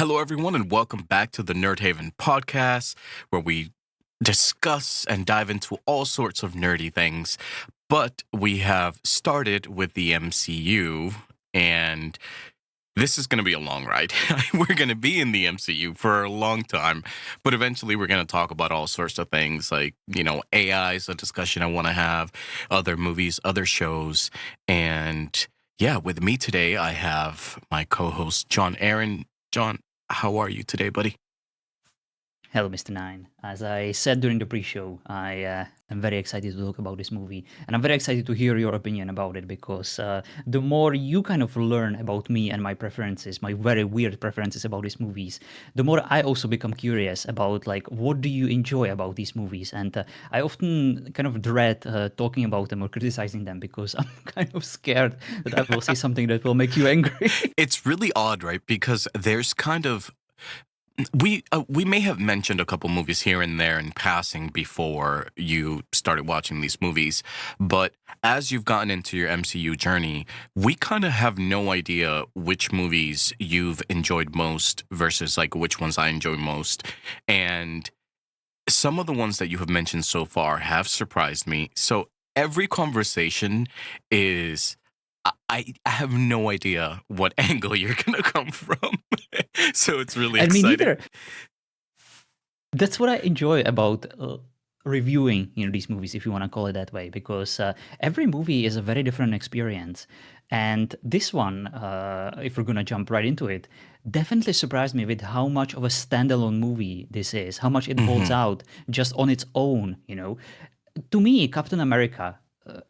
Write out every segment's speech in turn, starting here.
Hello, everyone, and welcome back to the Nerd Haven podcast, where we discuss and dive into all sorts of nerdy things. But we have started with the MCU, and this is going to be a long ride. We're going to be in the MCU for a long time, but eventually we're going to talk about all sorts of things like, AI is a discussion I want to have, other movies, other shows. And yeah, with me today, I have my co host, John Aaron. John, how are you today, buddy? Hello, Mr. Nine. As I said during the pre-show, I am very excited to talk about this movie, and I'm very excited to hear your opinion about it because the more you kind of learn about me and my preferences, my very weird preferences about these movies, the more I also become curious about like what do you enjoy about these movies, and I often kind of dread talking about them or criticizing them because I'm kind of scared that I will say something that will make you angry. It's really odd, right? Because there's kind of we may have mentioned a couple movies here and there in passing before you started watching these movies, but as you've gotten into your MCU journey, we kind of have no idea which movies you've enjoyed most versus like which ones I enjoy most. And some of the ones that you have mentioned so far have surprised me. So every conversation is I have no idea what angle you're gonna come from. So it's really And me exciting. neither. That's what I enjoy about reviewing, these movies, if you want to call it that way, because every movie is a very different experience. And this one, if we're gonna jump right into it, definitely surprised me with how much of a standalone movie this is, how much it holds Hmm. out just on its own. To me, Captain America,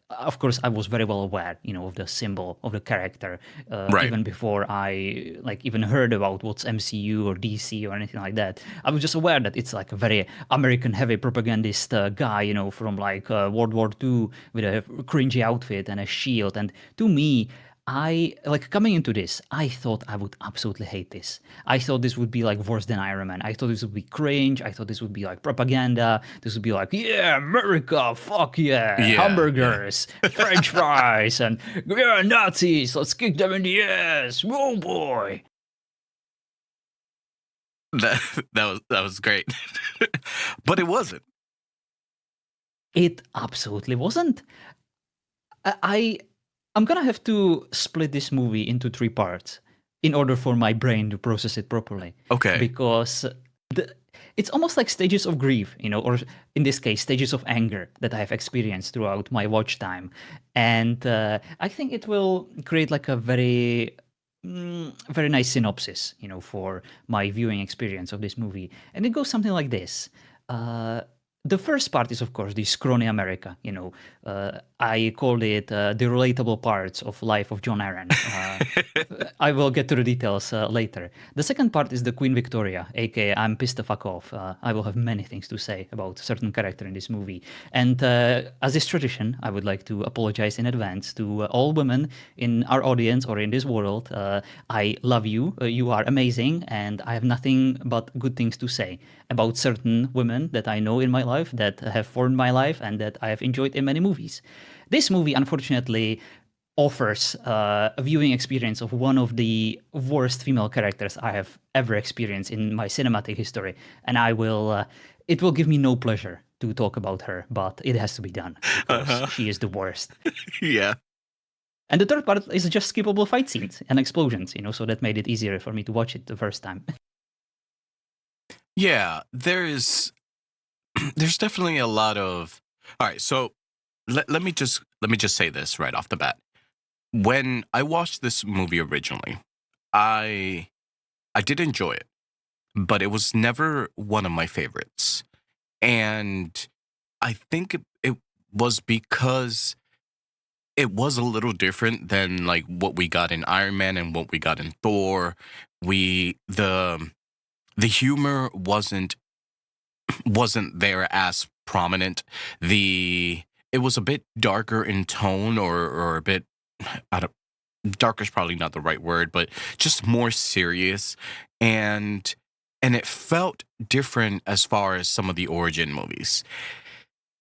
of course, I was very well aware, of the symbol of the character, Right. even before I like even heard about what's MCU or DC or anything like that. I was just aware that it's like a very American heavy propagandist guy, from like World War II with a cringy outfit and a shield. And to me, I like coming into this, I thought I would absolutely hate this. I thought this would be like worse than Iron Man. I thought this would be cringe. I thought this would be like propaganda. This would be like, yeah, America, fuck yeah, Yeah, yeah. hamburgers, French fries, and yeah, Nazis, let's kick them in the ass. Whoa, boy. That that was great. But it wasn't. It absolutely wasn't. I I'm gonna have to split this movie into three parts in order for my brain to process it properly, Okay. because it's almost like stages of grief, or in this case, stages of anger that I have experienced throughout my watch time, and I think it will create like a very nice synopsis, for my viewing experience of this movie, and it goes something like this. Uh, the first part is, of course, the scrawny America. I called it the relatable parts of life of John Aaron. I will get to the details later. The second part is the Queen Victoria, aka I'm pissed the fuck off. I will have many things to say about a certain character in this movie. And as is tradition, I would like to apologize in advance to all women in our audience or in this world. I love you. You are amazing. And I have nothing but good things to say about certain women that I know in my life that have formed my life and that I have enjoyed in many movies. This movie, unfortunately, offers a viewing experience of one of the worst female characters I have ever experienced in my cinematic history, and it will give me no pleasure to talk about her, but it has to be done because Uh-huh. she is the worst. Yeah. And the third part is just skippable fight scenes and explosions, so that made it easier for me to watch it the first time. Yeah, there's definitely a lot of. All right, so let me just say this right off the bat. When I watched this movie originally, I I did enjoy it, but it was never one of my favorites. And I think it was because it was a little different than like what we got in Iron Man and what we got in Thor. We the humor wasn't there as prominent. The It was a bit darker in tone, or a bit I don't dark is probably not the right word, but just more serious, and it felt different as far as some of the origin movies.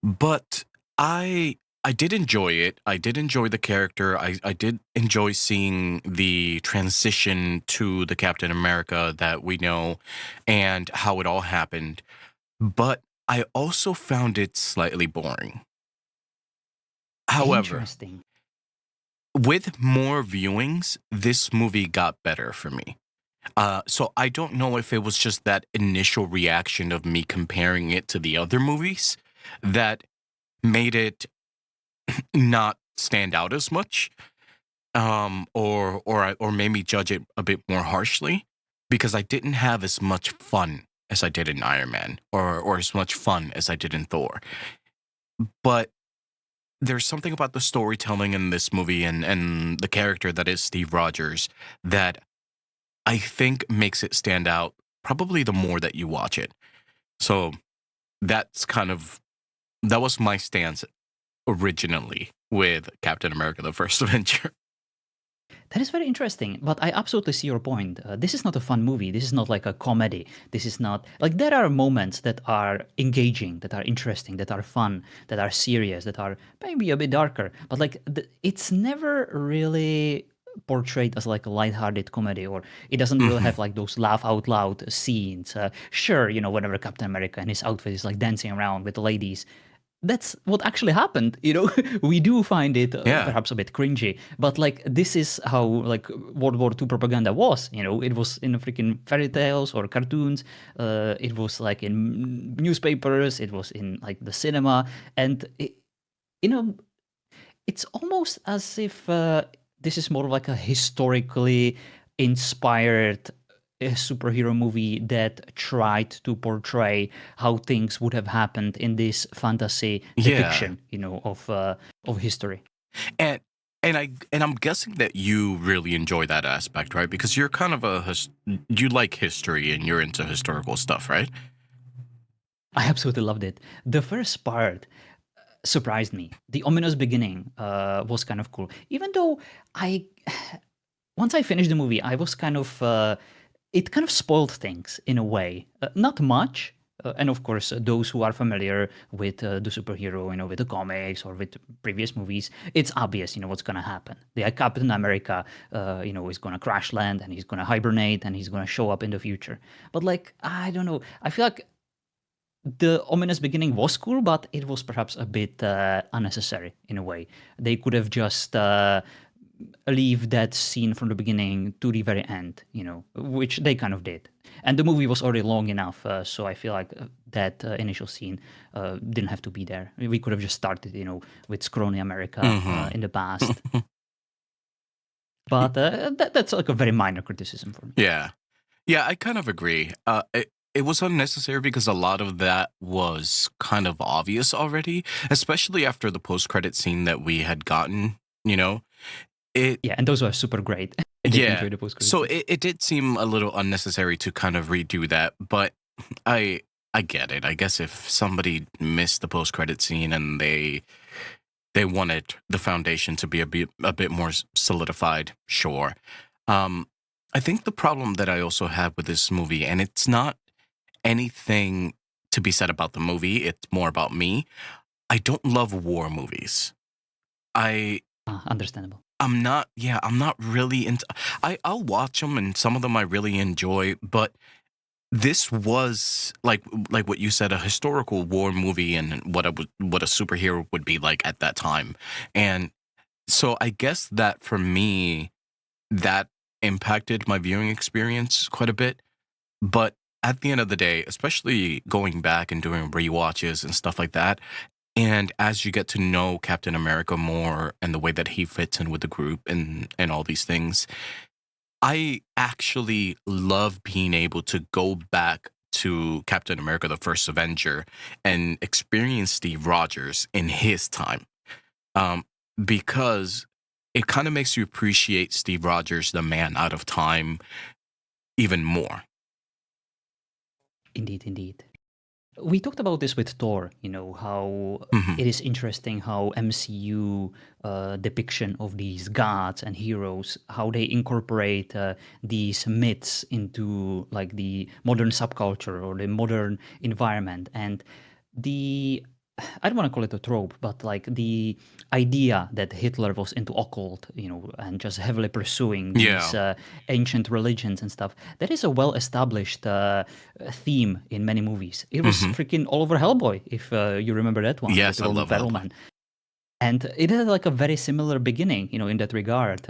But I I did enjoy it. I did enjoy the character. I did enjoy seeing the transition to the Captain America that we know and how it all happened. But I also found it slightly boring. However, Interesting. with more viewings, this movie got better for me. So I don't know if it was just that initial reaction of me comparing it to the other movies that made it not stand out as much, or made me judge it a bit more harshly because I didn't have as much fun as I did in Iron Man, or as much fun as I did in Thor. But there's something about the storytelling in this movie and the character that is Steve Rogers that I think makes it stand out probably the more that you watch it. So that's kind of that was my stance originally with Captain America: The First Avenger. That is very interesting, but I absolutely see your point. This is not a fun movie. This is not like a comedy. This is not like there are moments that are engaging, that are interesting, that are fun, that are serious, that are maybe a bit darker. But like it's never really portrayed as like a lighthearted comedy, or it doesn't really Hmm. have like those laugh out loud scenes. Sure, whenever Captain America and his outfit is like dancing around with the ladies, that's what actually happened. We do find it Yeah. perhaps a bit cringy, but like this is how like World War II propaganda was. It was in freaking fairy tales or cartoons. It was like in newspapers. It was in like the cinema, and you know it's almost as if this is more like a historically inspired superhero movie that tried to portray how things would have happened in this fantasy Yeah. depiction, of history. And I'm guessing that you really enjoy that aspect, right? Because you're kind of you like history and you're into historical stuff, right? I absolutely loved it. The first part surprised me. The ominous beginning was kind of cool, even though I once I finished the movie, I was kind of it kind of spoiled things in a way. Not much, and of course, those who are familiar with the superhero, with the comics or with previous movies, it's obvious, what's gonna happen. The Captain America, is gonna crash land and he's gonna hibernate and he's gonna show up in the future. But like, I don't know. I feel like the ominous beginning was cool, but it was perhaps a bit unnecessary in a way. They could have just leave that scene from the beginning to the very end, which they kind of did. And the movie was already long enough, so I feel like that initial scene didn't have to be there. We could have just started, with scrawny America Hmm. in the past. But that's like a very minor criticism for me. Yeah. Yeah, I kind of agree. It was unnecessary because a lot of that was kind of obvious already, especially after the post-credit scene that we had gotten, you know. It Yeah, and those were super great. I did Yeah. enjoy the post-credit So scene. it did seem a little unnecessary to kind of redo that, but I I get it. I guess if somebody missed the post-credit scene and they wanted the foundation to be a bit more solidified, sure. Um, I think the problem that I also have with this movie, and it's not anything to be said about the movie, it's more about me. I don't love war movies. I Understandable. I'm not really into. I'll watch them, and some of them I really enjoy, but this was like what you said, a historical war movie, and what a superhero would be like at that time, and so I guess that for me, that impacted my viewing experience quite a bit. But at the end of the day, especially going back and doing rewatches and stuff like that, and as you get to know Captain America more and the way that he fits in with the group and all these things, I actually love being able to go back to Captain America: The First Avenger and experience Steve Rogers in his time. Um, because it kind of makes you appreciate Steve Rogers, the man out of time, even more. Indeed, indeed. We talked about this with Thor, how Hmm. it is interesting how MCU depiction of these gods and heroes, how they incorporate these myths into like the modern subculture or the modern environment. And the I don't want to call it a trope, but like the idea that Hitler was into occult, and just heavily pursuing these Yeah. ancient religions and stuff. That is a well-established theme in many movies. It was Hmm. freaking all over Hellboy, if you remember that one with Yes, I Ron love Hellboy. Perlman. And it had like a very similar beginning, in that regard.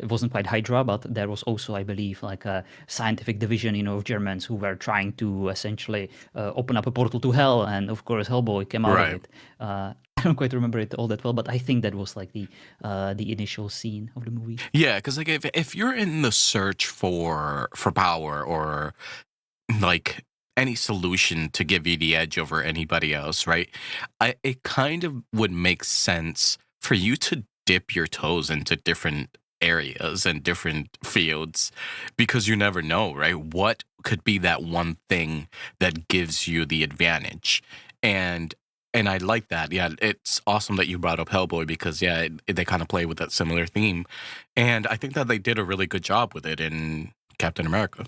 It wasn't quite Hydra, but there was also, I believe, like a scientific division, of Germans who were trying to essentially open up a portal to hell. And of course, Hellboy came out of Right. it. I don't quite remember it all that well, but I think that was like the initial scene of the movie. Yeah, because like if you're in the search for power or like any solution to give you the edge over anybody else, right? It kind of would make sense for you to dip your toes into different areas and different fields because you never know, right? What could be that one thing that gives you the advantage? And and I like that. Yeah, it's awesome that you brought up Hellboy because yeah, they kind of play with that similar theme. And I think that they did a really good job with it in Captain America.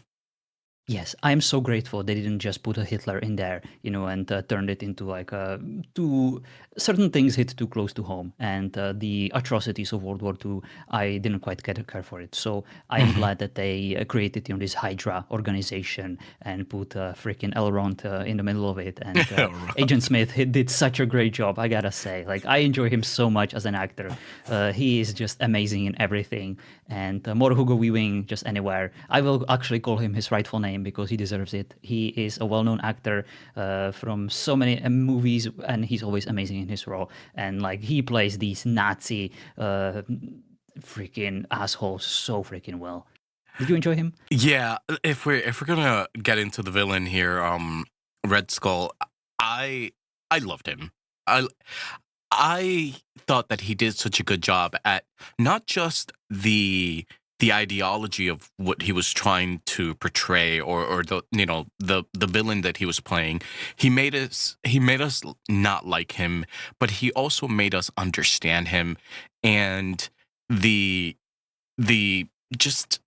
Yes, I'm so grateful they didn't just put a Hitler in there, and turned it into like too certain things hit too close to home, and the atrocities of World War II, I didn't quite get a care for it. So I am Mhm. glad that they created, this Hydra organization and put freaking Elrond in the middle of it. And Agent Smith, he did such a great job, I gotta say. Like I enjoy him so much as an actor. He is just amazing in everything. And more Hugo Weaving just anywhere. I will actually call him his rightful name because he deserves it. He is a well-known actor from so many movies, and he's always amazing in his role. And like he plays these Nazi freaking assholes so freaking well. Did you enjoy him? Yeah, if we're gonna get into the villain here, Red Skull, I I loved him. I I thought that he did such a good job at not just the ideology of what he was trying to portray or the the villain that he was playing. He made us not like him, but he also made us understand him and the the just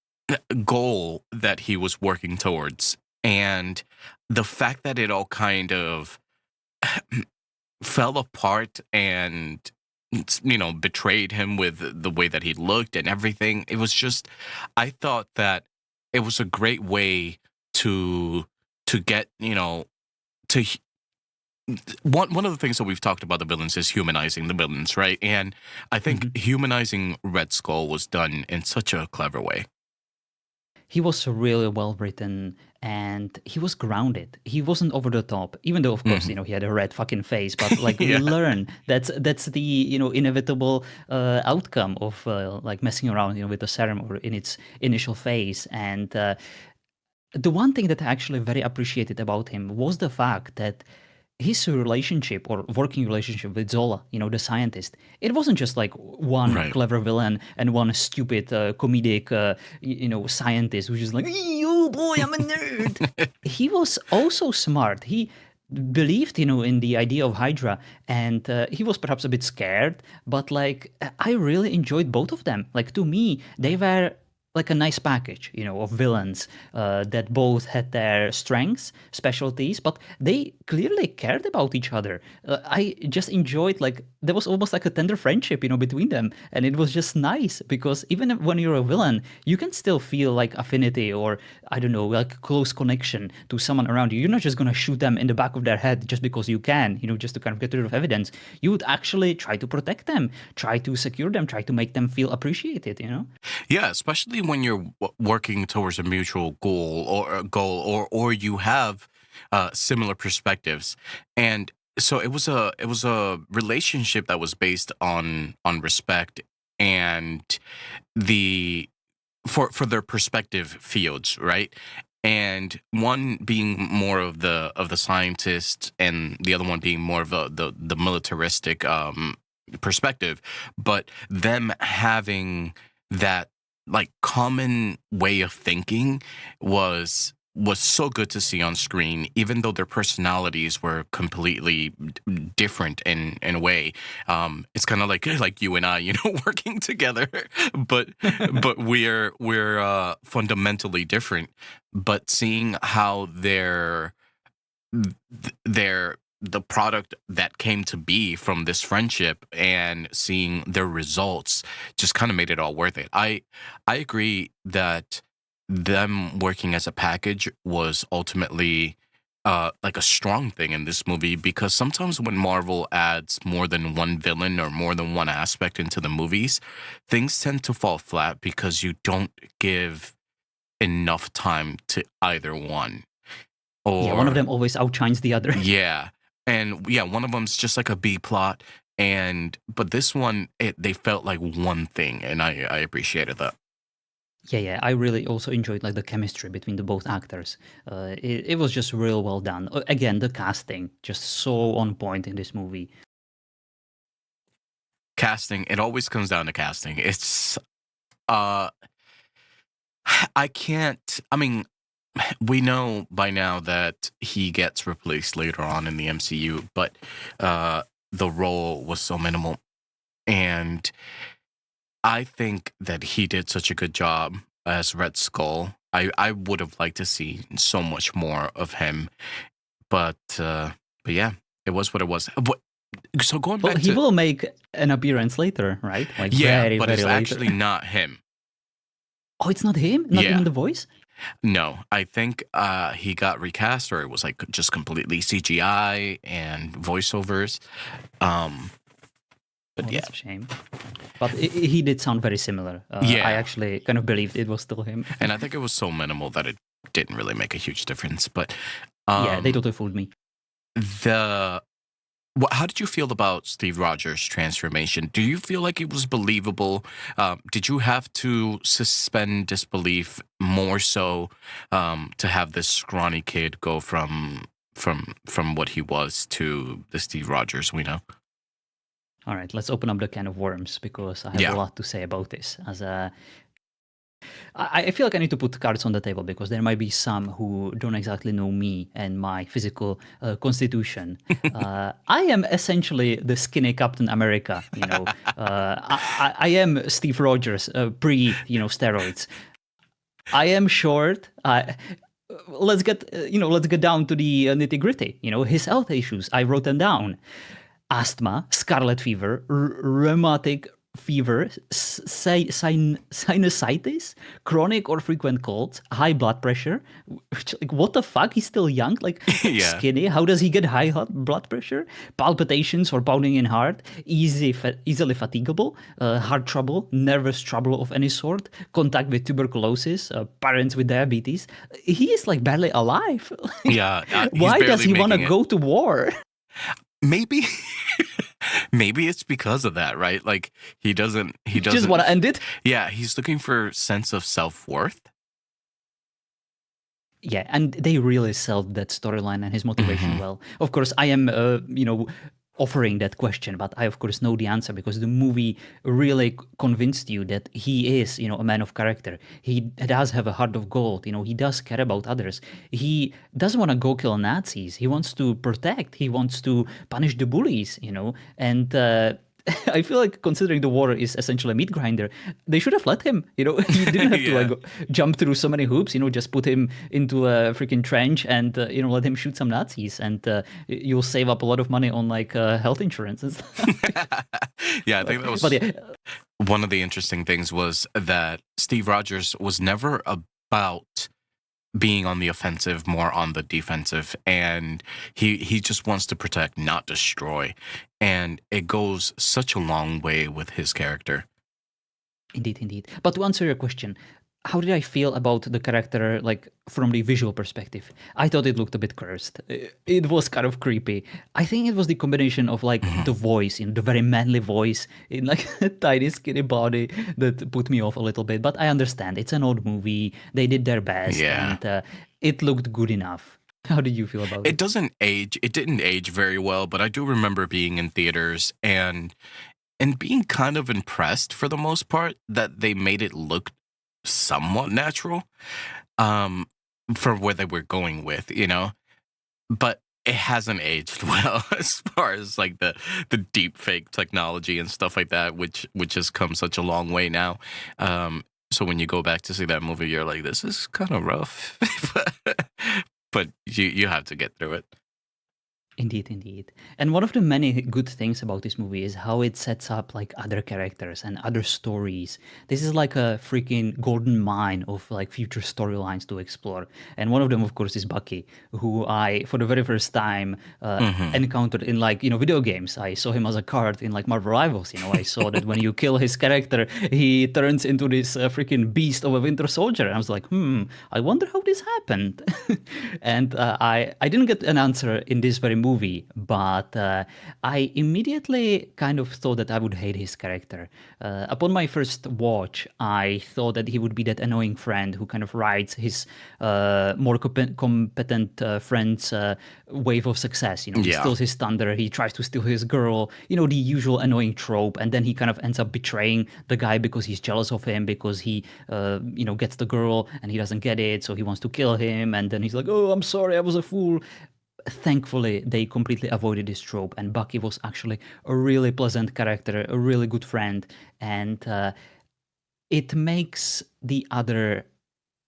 goal that he was working towards and the fact that it all kind of fell apart and betrayed him with the way that he looked and everything. It was just I thought that it was a great way to get to one of the things that we've talked about the villains is humanizing the villains, right? And I think Mhm. humanizing Red Skull was done in such a clever way. He was really well written and he was grounded. He wasn't over the top, even though of course, Hmm. he had a red fucking face, but like we Yeah. learn that's the, inevitable outcome of like messing around, with the serum or in its initial phase. And the one thing that I actually very appreciated about him was the fact that his relationship or working relationship with Zola, the scientist, it wasn't just like one Right. clever villain and one stupid comedic, scientist who's just like, "Oh boy, I'm a nerd." He was also smart. He believed, in the idea of Hydra, and he was perhaps a bit scared, but like I really enjoyed both of them. Like to me, they were like a nice package, of villains that both had their strengths, specialties, but they clearly cared about each other. I just enjoyed like there was almost like a tender friendship, between them, and it was just nice because even when you're a villain, you can still feel like affinity or I don't know, like close connection to someone around you. You're not just gonna shoot them in the back of their head just because you can, just to kind of get rid of evidence. You would actually try to protect them, try to secure them, try to make them feel appreciated. Yeah, especially when you're working towards a mutual goal or you have similar perspectives. And so it was a relationship that was based on respect and the for their perspective fields, right? And one being more of the scientist and the other one being more of the militaristic perspective, but them having that like common way of thinking was so good to see on screen, even though their personalities were completely different in a way. It's kind of like you and I, working together, but we're fundamentally different. But seeing how their the product that came to be from this friendship and seeing their results just kind of made it all worth it. I agree that them working as a package was ultimately like a strong thing in this movie, because sometimes when Marvel adds more than one villain or more than one aspect into the movies, things tend to fall flat because you don't give enough time to either one. Yeah, one of Or them always outshines the other. yeah. And yeah, one of them's just like a B plot, and but this one, they felt like one thing, and I appreciated that. Yeah, yeah, I really also enjoyed like the chemistry between the both actors. It was just real well done. Again, the casting just so on point in this movie. Casting, it always comes down to casting. It's uh I can't, I mean, we know by now that he gets replaced later on in the MCU, but the role was so minimal, and I think that he did such a good job as Red Skull. I would have liked to see so much more of him, but yeah, it was what it was. So going Well, back he to, will make an appearance later, right? Like yeah, very, but very it's later. actually not him. Oh, it's not him? Not even Yeah, the voice? no, I think he got recast, or it was like just completely CGI and voiceovers. Um, but Oh, yeah, that's a shame. But he did sound very similar. I yeah, actually kind of believed it was still him. and I think it was so minimal that it didn't really make a huge difference. But Yeah, they um, totally fooled me. the how did you feel about Steve Rogers' transformation? Do you feel like it was believable? Did you have to suspend disbelief more so to have this scrawny kid go from what he was to the Steve Rogers we know? All right, let's open up the can of worms because I have a Yeah. lot to say about this. I feel like I need to put cards on the table because there might be some who don't exactly know me and my physical constitution. I am essentially the skinny Captain America. I am Steve Rogers pre steroids. I am short. Let's get down to the nitty gritty. His health issues. I wrote them down: asthma, scarlet fever, rheumatic fever, sinusitis, chronic or frequent colds, high blood pressure. Like, what the fuck? He's still young, like Yeah. skinny. How does he get high blood pressure? Palpitations or pounding in heart, easily fatigable, heart trouble, nervous trouble of any sort, contact with tuberculosis, parents with diabetes. He is like barely alive. Like, Yeah, he's why does barely he want to making it. go to war? Maybe maybe it's because of that, right? Like he Just doesn't want to end it. yeah, he's looking for sense of self-worth. Yeah, and they really sell that storyline and his motivation Mhm. well. Of course, I am, offering that question, but I of course know the answer because the movie really convinced you that he is, a man of character. He does have a heart of gold. He does care about others. He doesn't want to go kill Nazis. He wants to protect. He wants to punish the bullies. And I feel like considering the war is essentially a meat grinder, they should have let him. He didn't have to like Yeah. jump through so many hoops. Just put him into a freaking trench and let him shoot some Nazis, and you'll save up a lot of money on like health insurance and stuff. Yeah, I but think that but was yeah, one of the interesting things was that Steve Rogers was never about being on the offensive, more on the defensive, and he just wants to protect, not destroy, and it goes such a long way with his character. indeed, indeed. But to answer your question, how did I feel about the character, like from the visual perspective? I thought it looked a bit cursed. It was kind of creepy. I think it was the combination of like Mhm. the voice, the very manly voice in like a tiny skinny body that put me off a little bit. But I understand it's an old movie. They did their best, Yeah. and it looked good enough. How did you feel about It it? doesn't age. It didn't age very well, but I do remember being in theaters and being kind of impressed for the most part that they made it look somewhat natural um for where they were going with, but it hasn't aged well as far as like the deep fake technology and stuff like that, which has come such a long way now. So when you go back to see that movie, you're like, this is kind of rough. but you have to get through it. Indeed, indeed. And one of the many good things about this movie is how it sets up like other characters and other stories. This is like a freaking golden mine of like future storylines to explore. And one of them, of course, is Bucky, who I, for the very first time, Hmm. encountered in like, video games. I saw him as a card in like Marvel Rivals. I saw that when you kill his character, he turns into this freaking beast of a Winter Soldier. And I was like, I wonder how this happened. And I didn't get an answer in this very movie, but I immediately kind of thought that I would hate his character. Upon my first watch, I thought that he would be that annoying friend who kind of rides his more competent friend's wave of success. He Yeah. steals his thunder, he tries to steal his girl, the usual annoying trope, and then he kind of ends up betraying the guy because he's jealous of him, because he, gets the girl and he doesn't get it, so he wants to kill him, and then he's like, oh, I'm sorry, I was a fool. Thankfully, they completely avoided this trope, and Bucky was actually a really pleasant character, a really good friend, and it makes the other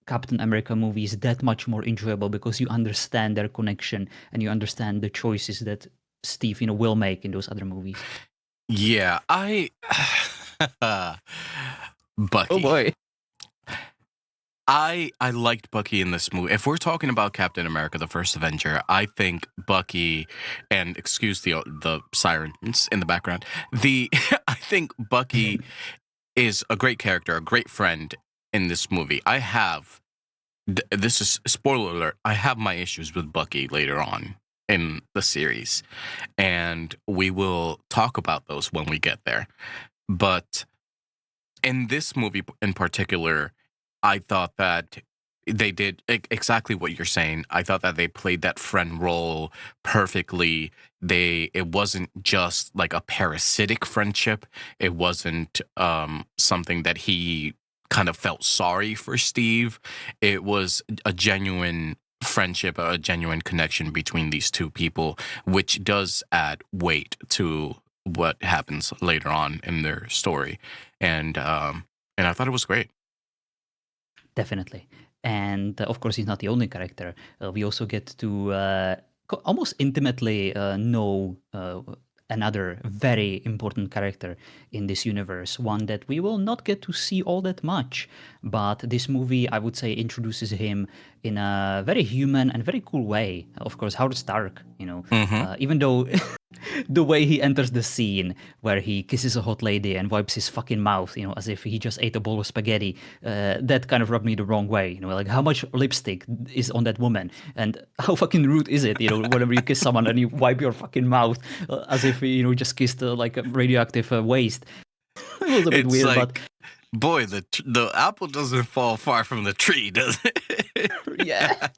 Captain America movies that much more enjoyable because you understand their connection and you understand the choices that Steve, will make in those other movies. Yeah, Oh Bucky. boy. I liked Bucky in this movie. If we're talking about Captain America, the First Avenger, I think Bucky, and excuse the sirens in the background. The I think Bucky is a great character, a great friend in this movie. This is spoiler alert. I have my issues with Bucky later on in the series, and we will talk about those when we get there. But in this movie in particular, I thought that they did exactly what you're saying. I thought that they played that friend role perfectly. It wasn't just like a parasitic friendship. It wasn't something that he kind of felt sorry for Steve. It was a genuine friendship, a genuine connection between these two people, which does add weight to what happens later on in their story. And I thought it was great. Definitely. And of course, he's not the only character. We also get to almost intimately know another very important character in this universe, one that we will not get to see all that much. But this movie, I would say, introduces him in a very human and very cool way. Of course, Howard Stark, Hmm. even though the way he enters the scene where he kisses a hot lady and wipes his fucking mouth, as if he just ate a bowl of spaghetti, that kind of rubbed me the wrong way. Like how much lipstick is on that woman, and how fucking rude is it? Whenever you kiss someone and you wipe your fucking mouth as if you just kissed like a radioactive waste. It was a bit It's weird, but like, boy, the apple doesn't fall far from the tree, does it? yeah.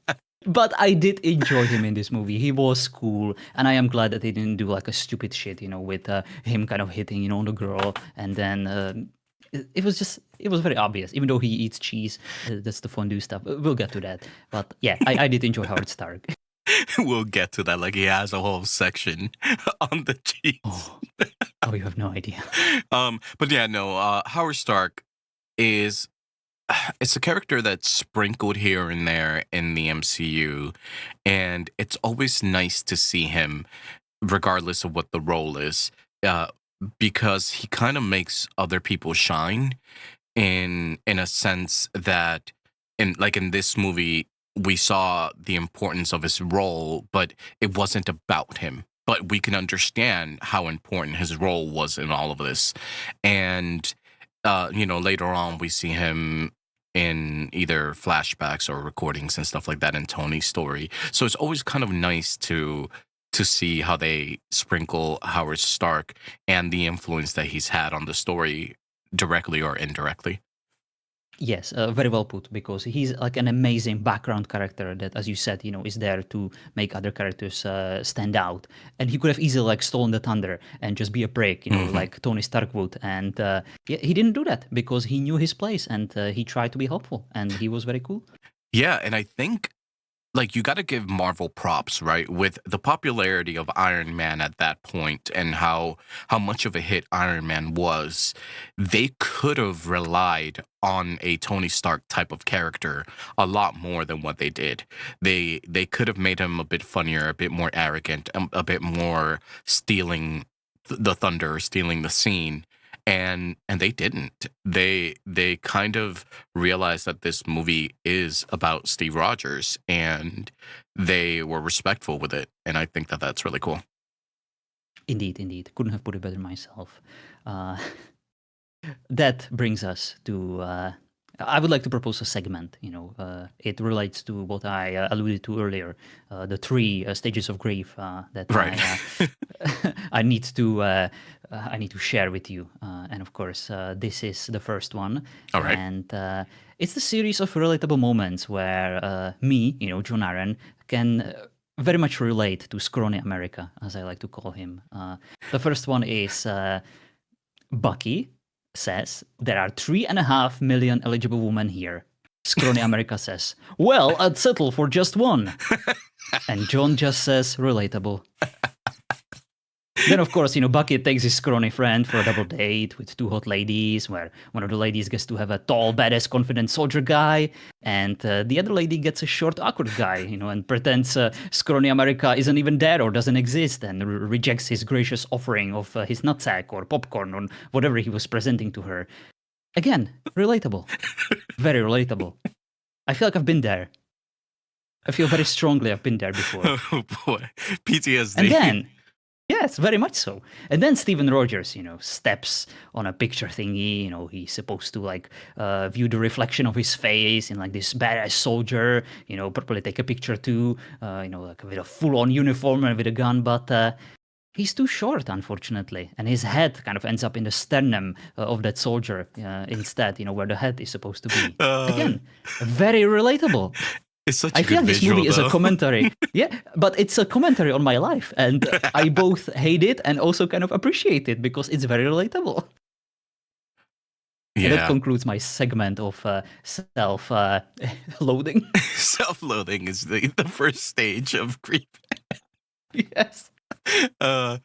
But I did enjoy him in this movie. He was cool, and I am glad that they didn't do like a stupid shit, with him kind of hitting, on the girl, and then it was very obvious. Even though he eats cheese, that's the fondue stuff. We'll get to that, but yeah, I did enjoy Howard Stark. We'll get to that. Like he has a whole section on the cheese. Oh, oh, you have no idea. But yeah, no. Howard Stark is it's a character that's sprinkled here and there in the MCU, and it's always nice to see him, regardless of what the role is, uh, because he kind of makes other people shine in a sense that in this movie we saw the importance of his role, but it wasn't about him. But we can understand how important his role was in all of this. And later on we see him in either flashbacks or recordings and stuff like that in Tony's story. So it's always kind of nice to see how they sprinkle Howard Stark and the influence that he's had on the story directly or indirectly. Yes, very well put, because he's like an amazing background character that, as you said, is there to make other characters stand out. And he could have easily like stolen the thunder and just be a prick, Hmm. like Tony Stark would. And yeah, he didn't do that because he knew his place, and he tried to be helpful, and he was very cool. Yeah, and I think like you got to give Marvel props, right? With the popularity of Iron Man at that point and how much of a hit Iron Man was, they could have relied on a Tony Stark type of character a lot more than what they did. They could have made him a bit funnier, a bit more arrogant, a bit more stealing the thunder, stealing the scene. And they didn't. They kind of realized that this movie is about Steve Rogers, and they were respectful with it, and I think that that's really cool. Indeed, indeed. Couldn't have put it better myself. Uh, that brings us to. I would like to propose a segment. It relates to what I alluded to earlier, the three stages of grief that Right. I need to share with you. And of course, this is the first one, All right. and it's the series of relatable moments where me, John Aaron, can very much relate to scrawny America, as I like to call him. The first one is Bucky says there are 3.5 million eligible women here. Scrawny America says, well, I'd settle for just one. And John just says, relatable. Then, of course, Bucky takes his scrawny friend for a double date with two hot ladies, where one of the ladies gets to have a tall, badass, confident soldier guy, and the other lady gets a short, awkward guy, and pretends scrawny America isn't even there or doesn't exist, and rejects his gracious offering of his nutsack or popcorn or whatever he was presenting to her. Again, relatable. Very relatable. I feel like I've been there. I feel very strongly I've been there before. Oh boy, PTSD. And then, yes, very much so. And then Steven Rogers, steps on a picture thingy. He's supposed to view the reflection of his face in like this badass soldier. Probably take a picture too. Like with a full-on uniform and with a gun, but he's too short, unfortunately, and his head kind of ends up in the sternum of that soldier instead. Where the head is supposed to be. Again, very relatable. It's such I a feel good like this visual, movie is a though. commentary. Yeah, but it's a commentary on my life, and I both hate it and also kind of appreciate it because it's very relatable. And that Yeah. concludes my segment of self-loathing. Self-loathing is the first stage of grief. Yes. I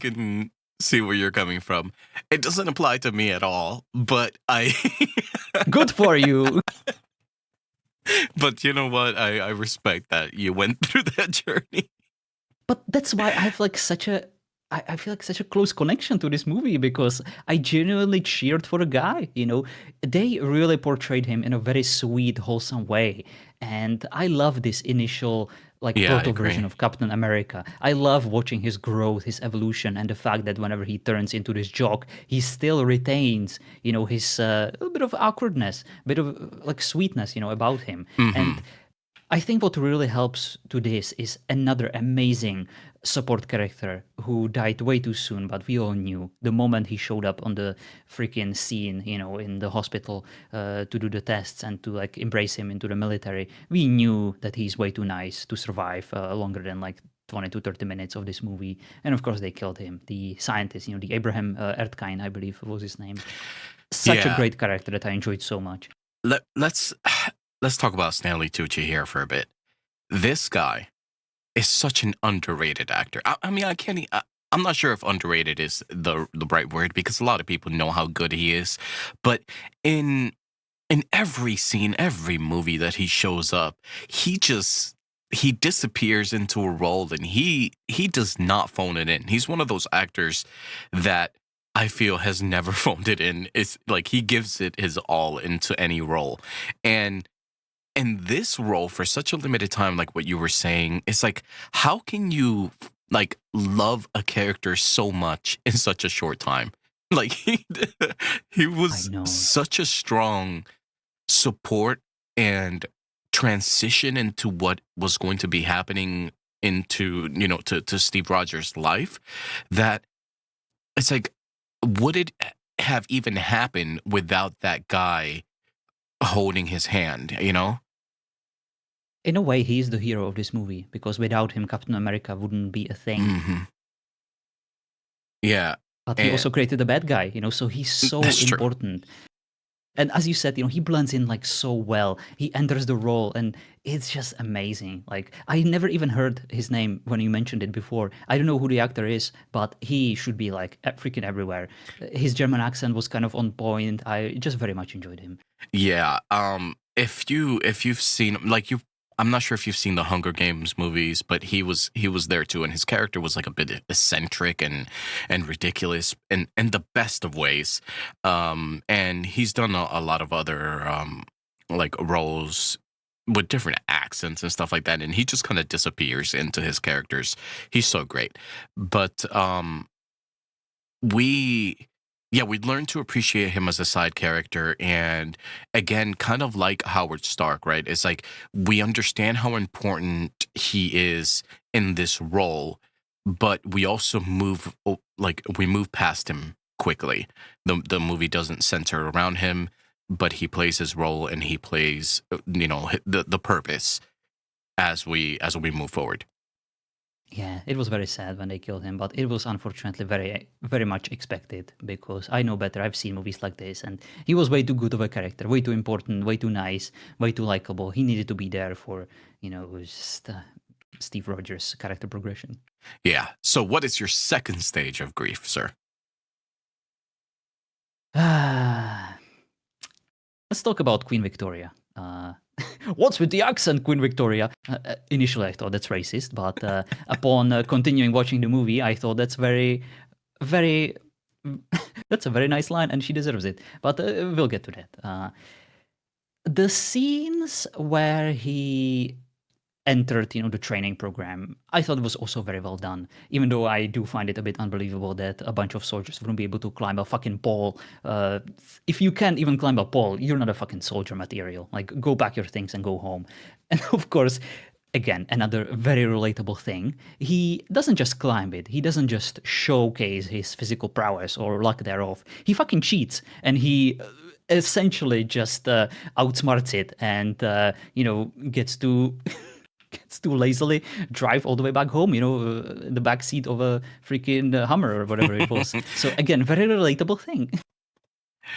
can see where you're coming from. It doesn't apply to me at all, but Good for you. but you know what? I respect that you went through that journey. But that's why I have I feel like such a close connection to this movie because I genuinely cheered for the guy. They really portrayed him in a very sweet, wholesome way, and I love this initial Yeah, I proto version agree. of Captain America. I love watching his growth, his evolution, and the fact that whenever he turns into this jock, he still retains, his little bit of awkwardness, bit of sweetness, about him, Hmm. and I think what really helps to this is another amazing support character who died way too soon, but we all knew the moment he showed up on the freaking scene, in the hospital to do the tests and to embrace him into the military. We knew that he's way too nice to survive longer than 20 to 30 minutes of this movie. And of course, they killed him. The scientist, the Abraham Erskine, I believe was his name. Such a Yeah. great character that I enjoyed so much. Let's talk about Stanley Tucci here for a bit. This guy is such an underrated actor. I mean, I can't. I'm not sure if underrated is the right word because a lot of people know how good he is, but in every scene, every movie that he shows up, he disappears into a role and he does not phone it in. He's one of those actors that I feel has never phoned it in. It's like he gives it his all into any role. And in this role for such a limited time, like what you were saying, it's like, how can you love a character so much in such a short time? Like he I was know. such a strong support and transition into what was going to be happening into, to Steve Rogers' life, that it's like, would it have even happened without that guy holding his hand, In a way, he is the hero of this movie because without him, Captain America wouldn't be a thing. Hmm. Yeah. But he And also created a bad guy, so he's so that's true. important. And as you said, he blends in like so well. He enters the role, and it's just amazing. Like I never even heard his name when you mentioned it before. I don't know who the actor is, but he should be like freaking everywhere. His German accent was kind of on point. I just very much enjoyed him. Yeah. If you've seen like you, I'm not sure if you've seen the Hunger Games movies, but he was there too, and his character was like a bit eccentric and ridiculous in the best of ways. And he's done a lot of other like roles with different accents and stuff like that, and he just kind of disappears into his characters. He's so great, but we yeah, we learned to appreciate him as a side character, and again, kind of like Howard Stark, right? It's like we understand how important he is in this role, but we also like we move past him quickly. The movie doesn't center around him, but he plays his role, and he plays the purpose as we move forward. Yeah, it was very sad when they killed him, but it was unfortunately very, very much expected because I know better. I've seen movies like this, and he was way too good of a character, way too important, way too nice, way too likable. He needed to be there for, just Steve Rogers' character progression. Yeah. So what is your second stage of grief, sir? Ah, let's talk about Queen Victoria. What's with the accent, Queen Victoria? Initially, I thought that's racist, but upon continuing watching the movie, I thought that's very, very. That's a very nice line, and she deserves it. But we'll get to that. The scenes where he entered, the training program, I thought it was also very well done. Even though I do find it a bit unbelievable that a bunch of soldiers wouldn't be able to climb a fucking pole. If you can't even climb a pole, you're not a fucking soldier material. Like, go pack your things and go home. And of course, again, another very relatable thing. He doesn't just climb it. He doesn't just showcase his physical prowess or lack thereof. He fucking cheats, and he essentially just outsmarts it, and gets to gets to lazily drive all the way back home, in the back seat of a freaking Hummer or whatever it was. So again, very relatable thing.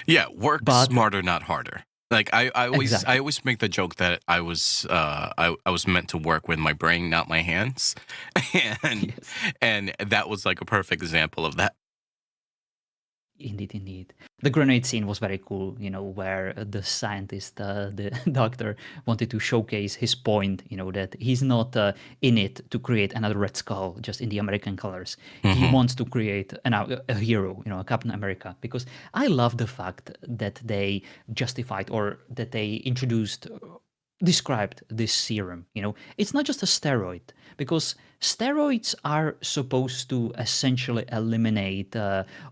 Yeah, work But smarter, not harder. Like I exactly. always make the joke that I was meant to work with my brain, not my hands, and Yes. and that was like a perfect example of that. Indeed, indeed. The grenade scene was very cool, where the scientist, the doctor, wanted to showcase his point, that he's not in it to create another Red Skull just in the American colors. He Hmm. wants to create a hero, a Captain America, because I love the fact that they justified or that they introduced described this serum. It's not just a steroid, because steroids are supposed to essentially eliminate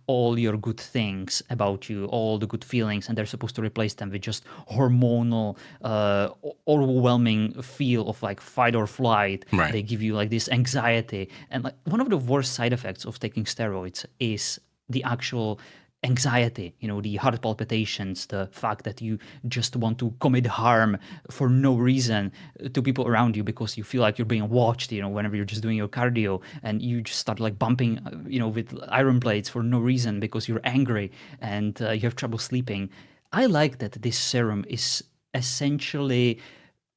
all your good things about you, all the good feelings, and they're supposed to replace them with just hormonal, overwhelming feel of like fight or flight. Right. They give you like this anxiety, and like one of the worst side effects of taking steroids is the actual anxiety, the heart palpitations, the fact that you just want to commit harm for no reason to people around you because you feel like you're being watched, whenever you're just doing your cardio, and you just start like bumping, with iron plates for no reason because you're angry, and you have trouble sleeping. I like that this serum is essentially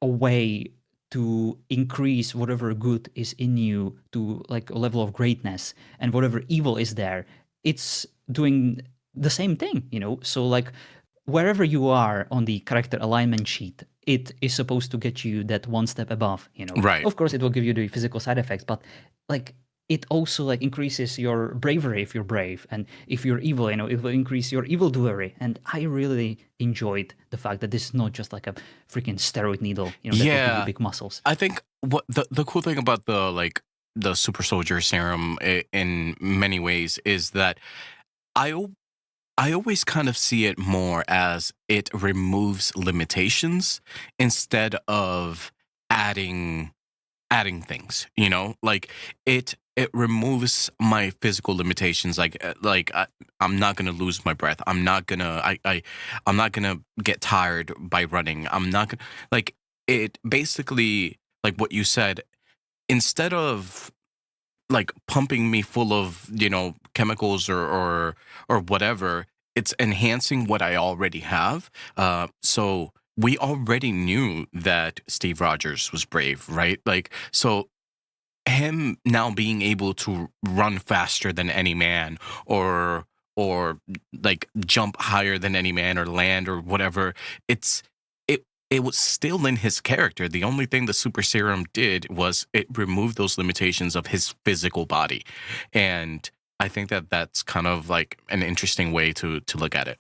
a way to increase whatever good is in you to like a level of greatness, and whatever evil is there, it's doing the same thing, so like wherever you are on the character alignment sheet, it is supposed to get you that one step above. Right. Of course it will give you the physical side effects, but like it also like increases your bravery if you're brave, and if you're evil, it will increase your evildoery. And I really enjoyed the fact that this is not just like a freaking steroid needle, that will give you Yeah. big muscles. I think what the cool thing about the super soldier serum in many ways is that I al- I always kind of see it more as it removes limitations instead of adding things, like it removes my physical limitations, I'm not going to lose my breath. I'm not going to get tired by running. I'm not going to like it basically, like what you said, instead of like pumping me full of chemicals or whatever, it's enhancing what I already have. So we already knew that Steve Rogers was brave, right? Like, so him now being able to run faster than any man, or like jump higher than any man, or land, or whatever, it's it was still in his character. The only thing the super serum did was it removed those limitations of his physical body. And I think that that's kind of like an interesting way to look at it.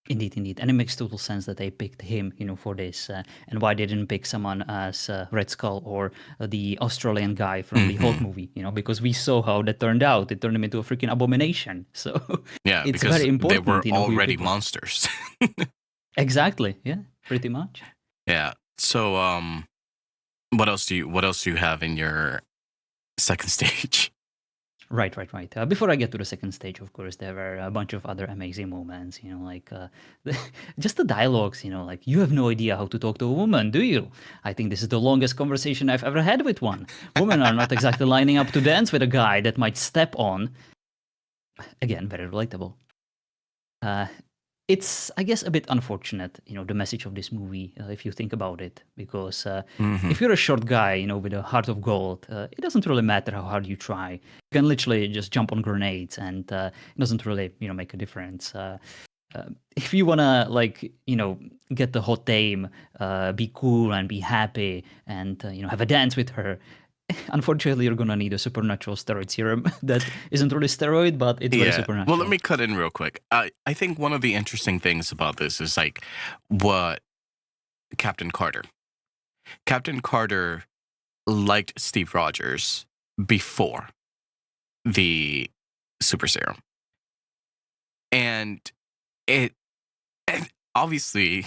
Indeed, indeed. And it makes total sense that they picked him, for this. And why they didn't pick someone as Red Skull or the Australian guy from the Hulk Hmm. movie, because we saw how that turned out. It turned him into a freaking abomination. So Yeah, it's very because they important, were who you already pick. monsters. Exactly. Yeah, pretty much. Yeah. So what else do you have in your second stage? Right, right, right. Before I get to the second stage, of course, there were a bunch of other amazing moments, like just the dialogues, like, you have no idea how to talk to a woman, do you? I think this is the longest conversation I've ever had with one. Women are not exactly lining up to dance with a guy that might step on. Again, very relatable. Uh, it's, I guess, a bit unfortunate, the message of this movie, if you think about it, because Hmm. if you're a short guy, with a heart of gold, it doesn't really matter how hard you try. You can literally just jump on grenades, and it doesn't really, make a difference. If you wanna, like, get the hot dame, be cool and be happy, and have a dance with her. Unfortunately, you're gonna need a supernatural steroid serum that isn't really steroid, but it's very Yeah. Well, let supernatural. me cut in real quick. I think one of the interesting things about this is like what Captain Carter. Captain Carter liked Steve Rogers before the super serum. And it and obviously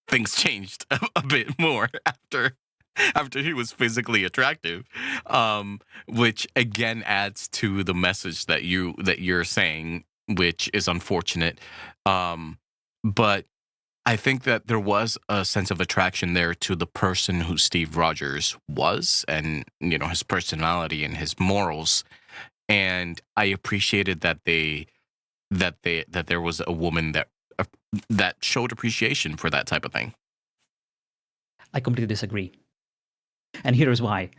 things changed a bit more after he was physically attractive, which again adds to the message that you're saying, which is unfortunate. Um, but I think that there was a sense of attraction there to the person who Steve Rogers was, and his personality and his morals. And I appreciated that there was a woman uh, that showed appreciation for that type of thing. I completely disagree. And here's why.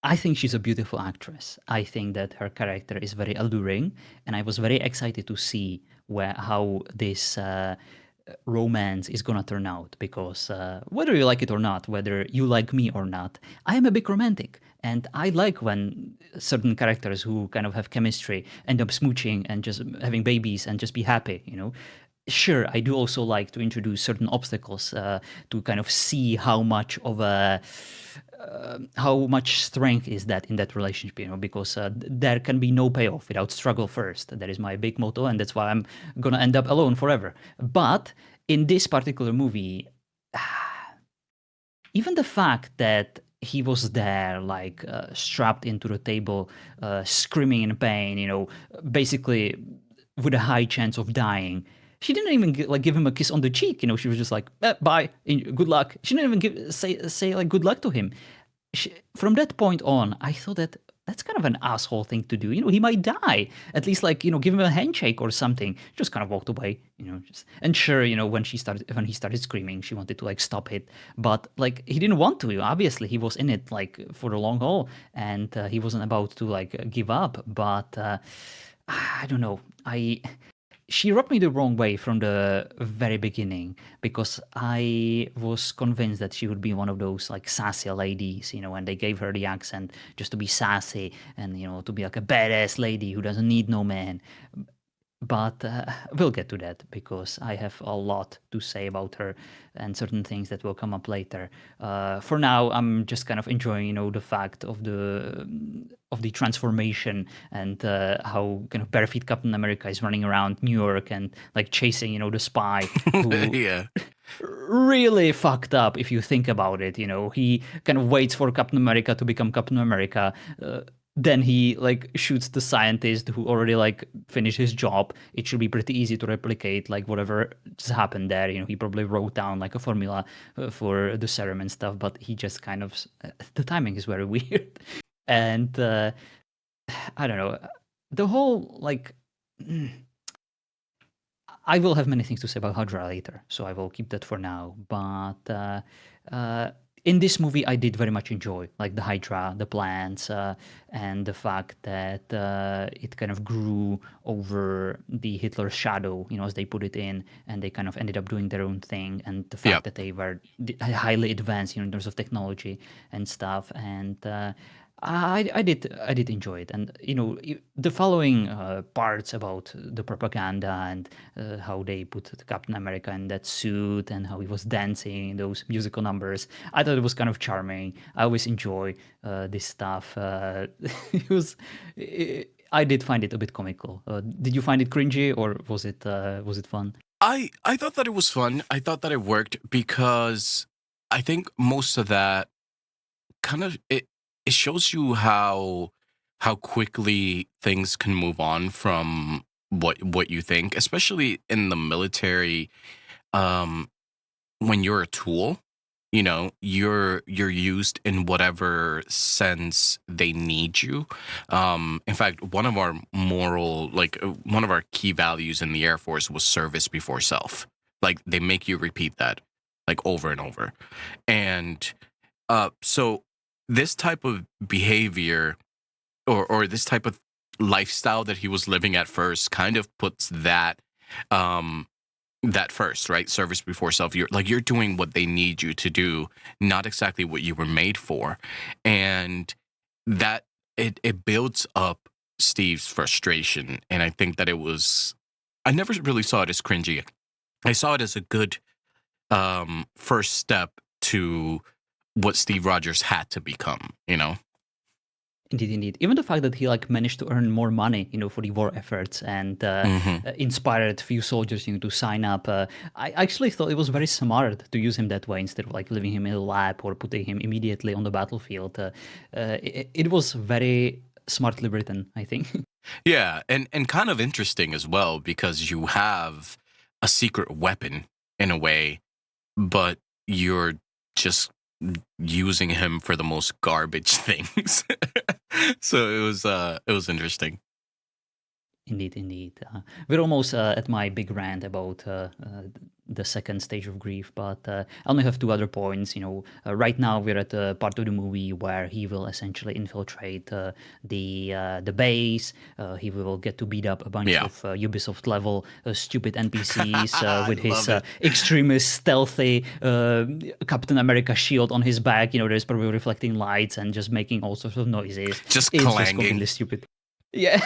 I think she's a beautiful actress. I think that her character is very alluring, and I was very excited to see how this romance is gonna turn out. Because whether you like it or not, whether you like me or not, I am a big romantic, and I like when certain characters who kind of have chemistry end up smooching and just having babies and just be happy. Sure, I do also like to introduce certain obstacles to kind of see how much strength is that in that relationship, because there can be no payoff without struggle first. That is my big motto, and that's why I'm gonna end up alone forever. But in this particular movie, even the fact that he was there, like strapped into the table, screaming in pain, basically with a high chance of dying. She didn't even give him a kiss on the cheek. She was just like, "Bye, good luck." She didn't even say like good luck to him. From that point on, I thought that that's kind of an asshole thing to do. He might die. At least, like, give him a handshake or something. Just kind of walked away. And sure, when he started screaming, she wanted to like stop it, but like he didn't want to. Obviously, he was in it like for the long haul, and he wasn't about to like give up. But I don't know. She rubbed me the wrong way from the very beginning, because I was convinced that she would be one of those like sassy ladies, and they gave her the accent just to be sassy and, to be like a badass lady who doesn't need no man. But we'll get to that, because I have a lot to say about her and certain things that will come up later. For now, I'm just kind of enjoying, the fact of the transformation, and how kind of bare feet Captain America is running around New York and like chasing, the spy who Yeah. really fucked up if you think about it. He kind of waits for Captain America to become Captain America. Then he like shoots the scientist who already like finished his job. It should be pretty easy to replicate like whatever just happened there. He probably wrote down like a formula for the serum and stuff, but he just kind of the timing is very weird. And I don't know, the whole like I will have many things to say about Hydra later, so I will keep that for now. But uh, in this movie, I did very much enjoy like the Hydra, the plants, and the fact that it kind of grew over the Hitler shadow, as they put it in, and they kind of ended up doing their own thing, and the Yep. fact that they were highly advanced, in terms of technology and stuff, and I did enjoy it, and the following parts about the propaganda and how they put Captain America in that suit and how he was dancing those musical numbers. I thought it was kind of charming. I always enjoy this stuff. I did find it a bit comical. Did you find it cringy, or was it fun? I thought that it was fun. I thought that it worked because I think most of that kind of it shows you how quickly things can move on from what you think, especially in the military. Um, when you're a tool, you're used in whatever sense they need you. In fact, one of our key values in the Air Force was service before self. Like they make you repeat that like over and over. And so this type of behavior, or this type of lifestyle that he was living at first, kind of puts um that first, right? Service before self. You're doing what they need you to do, not exactly what you were made for. And that it builds up Steve's frustration. And I think that I never really saw it as cringy. I saw it as a good first step to what Steve Rogers had to become, you know? Indeed, indeed. Even the fact that he like managed to earn more money, for the war efforts, and Hmm. inspired few soldiers, to sign up. I actually thought it was very smart to use him that way instead of like leaving him in a lab or putting him immediately on the battlefield. It was very smartly written, I think. Yeah, and kind of interesting as well because you have a secret weapon in a way, but you're just using him for the most garbage things. So it was interesting. Indeed, indeed. We're almost at my big rant about the second stage of grief, but I only have two other points. Right now we're at the part of the movie where he will essentially infiltrate the base. He will get to beat up a bunch Yeah. of Ubisoft level stupid NPCs I with his love it. extremist stealthy Captain America shield on his back. There's probably reflecting lights and just making all sorts of noises. Just It's just clanging. completely stupid. Yeah,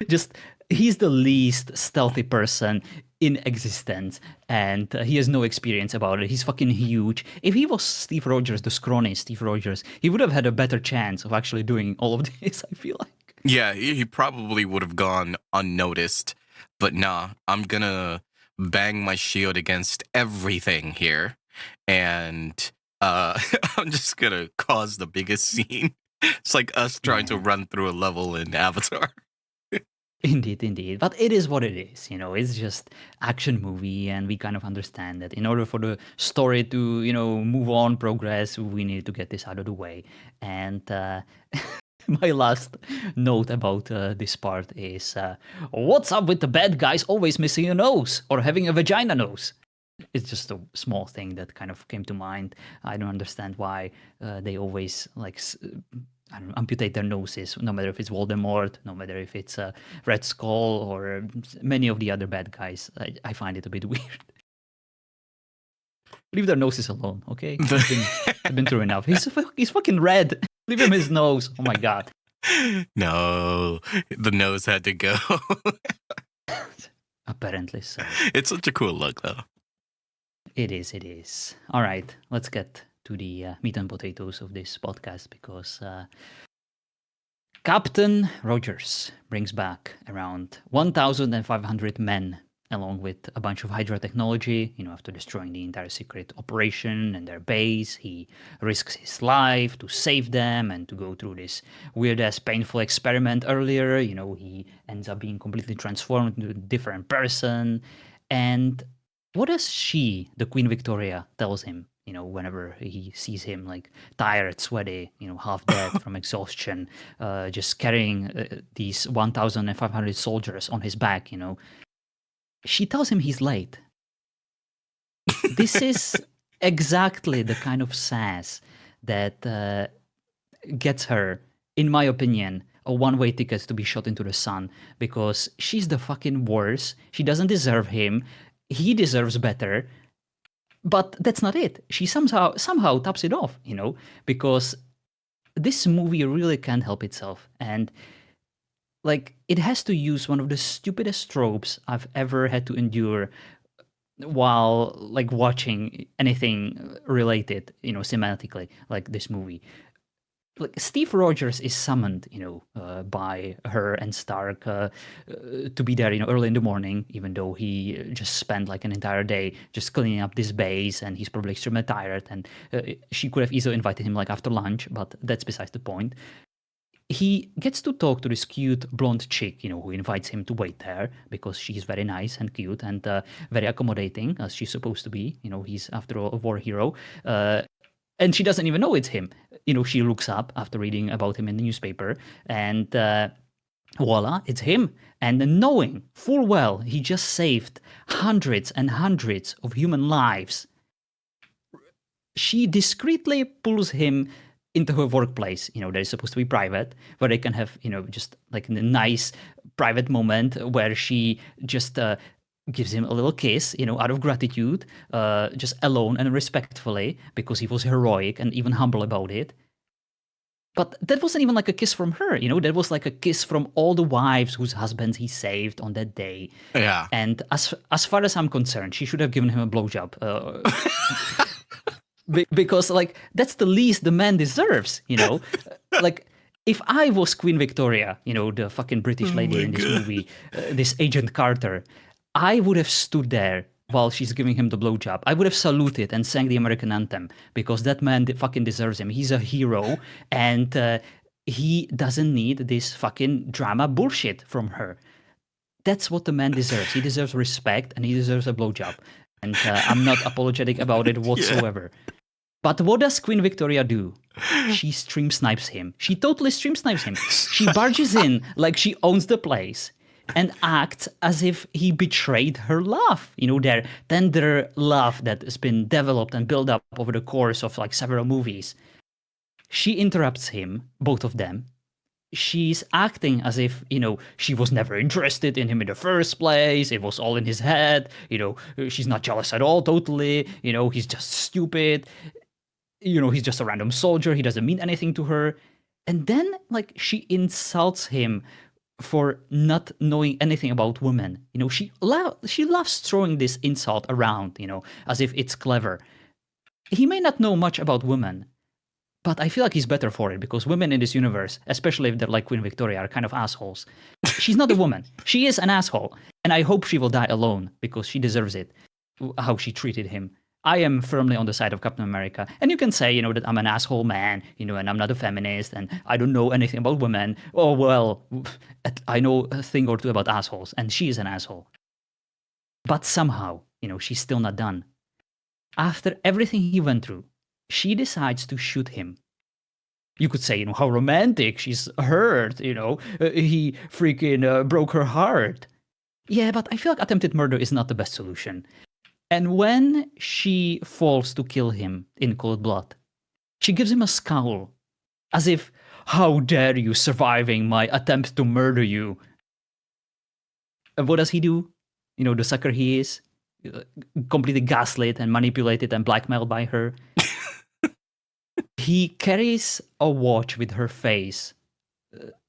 just he's the least stealthy person in existence, and he has no experience about it. He's fucking huge. If he was Steve Rogers, the scrawny Steve Rogers, he would have had a better chance of actually doing all of this, I feel like. Yeah, he probably would have gone unnoticed, but nah, I'm gonna bang my shield against everything here, and I'm just gonna cause the biggest scene. It's like us trying to Yeah. run through a level in Avatar. Indeed, indeed. But it is what it is. It's just action movie, and we kind of understand that in order for the story to, move on, progress, we need to get this out of the way. And my last note about this part is, what's up with the bad guys always missing a nose or having a vagina nose? It's just a small thing that kind of came to mind. I don't understand why they always like I don't know, amputate their noses, no matter if it's Voldemort, no matter if it's Red Skull or many of the other bad guys. I find it a bit weird. Leave their noses alone, okay? They've been through enough. He's fucking red. Leave him his nose. Oh my god. No, the nose had to go. Apparently so. It's such a cool look, though. It is. It is. All right. Let's get to the meat and potatoes of this podcast because Captain Rogers brings back around 1,500 men, along with a bunch of Hydra technology. After destroying the entire secret operation and their base, he risks his life to save them and to go through this weird ass painful experiment earlier. He ends up being completely transformed into a different person. And what does she, the Queen Victoria, tells him? Whenever he sees him like tired, sweaty, half dead from exhaustion, just carrying these 1,500 soldiers on his back. she tells him he's late. This is exactly the kind of sass that gets her, in my opinion, a one-way ticket to be shot into the sun, because she's the fucking worst. She doesn't deserve him. He deserves better. But that's not it. She somehow tops it off, because this movie really can't help itself. And like, it has to use one of the stupidest tropes I've ever had to endure while like watching anything related, semantically, like this movie. Like, Steve Rogers is summoned, by her and Stark to be there, early in the morning, even though he just spent like an entire day just cleaning up this base, and he's probably extremely tired. And she could have easily invited him like after lunch, but that's besides the point. He gets to talk to this cute blonde chick, who invites him to wait there because she's very nice and cute and very accommodating, as she's supposed to be. He's after all a war hero. And she doesn't even know it's him. She looks up after reading about him in the newspaper, and voila, it's him. And knowing full well he just saved hundreds and hundreds of human lives, she discreetly pulls him into her workplace, that is supposed to be private, where they can have, just like a nice private moment where she just gives him a little kiss, out of gratitude, just alone and respectfully, because he was heroic and even humble about it. But that wasn't even like a kiss from her, that was like a kiss from all the wives whose husbands he saved on that day. Yeah. And as far as I'm concerned, she should have given him a blowjob. Because like that's the least the man deserves, like if I was Queen Victoria, the fucking British lady in this movie, this Agent Carter, I would have stood there while she's giving him the blowjob. I would have saluted and sang the American anthem, because that man fucking deserves him. He's a hero, and he doesn't need this fucking drama bullshit from her. That's what the man deserves. He deserves respect, and he deserves a blowjob. And I'm not apologetic about it whatsoever. Yeah. But what does Queen Victoria do? She stream snipes him. She totally stream snipes him. She barges in like she owns the place and acts as if he betrayed her love. Their tender love that has been developed and built up over the course of like several movies. She interrupts him, both of them. She's acting as if, she was never interested in him in the first place. It was all in his head. She's not jealous at all, totally. He's just stupid. He's just a random soldier. He doesn't mean anything to her. And then, like, she insults him for not knowing anything about women. She loves throwing this insult around, as if it's clever. He may not know much about women, but I feel like he's better for it, because women in this universe, especially if they're like Queen Victoria, are kind of assholes. She's not a woman. She is an asshole. And I hope she will die alone, because she deserves it, how she treated him. I am firmly on the side of Captain America. And you can say, that I'm an asshole man, and I'm not a feminist, and I don't know anything about women. Oh, well, I know a thing or two about assholes, and she is an asshole. But somehow, she's still not done. After everything he went through, she decides to shoot him. You could say, how romantic. She's hurt, he freaking broke her heart. Yeah, but I feel like attempted murder is not the best solution. And when she falls to kill him in cold blood, she gives him a scowl, as if, how dare you surviving my attempt to murder you? And what does he do? The sucker he is, completely gaslit and manipulated and blackmailed by her. He carries a watch with her face,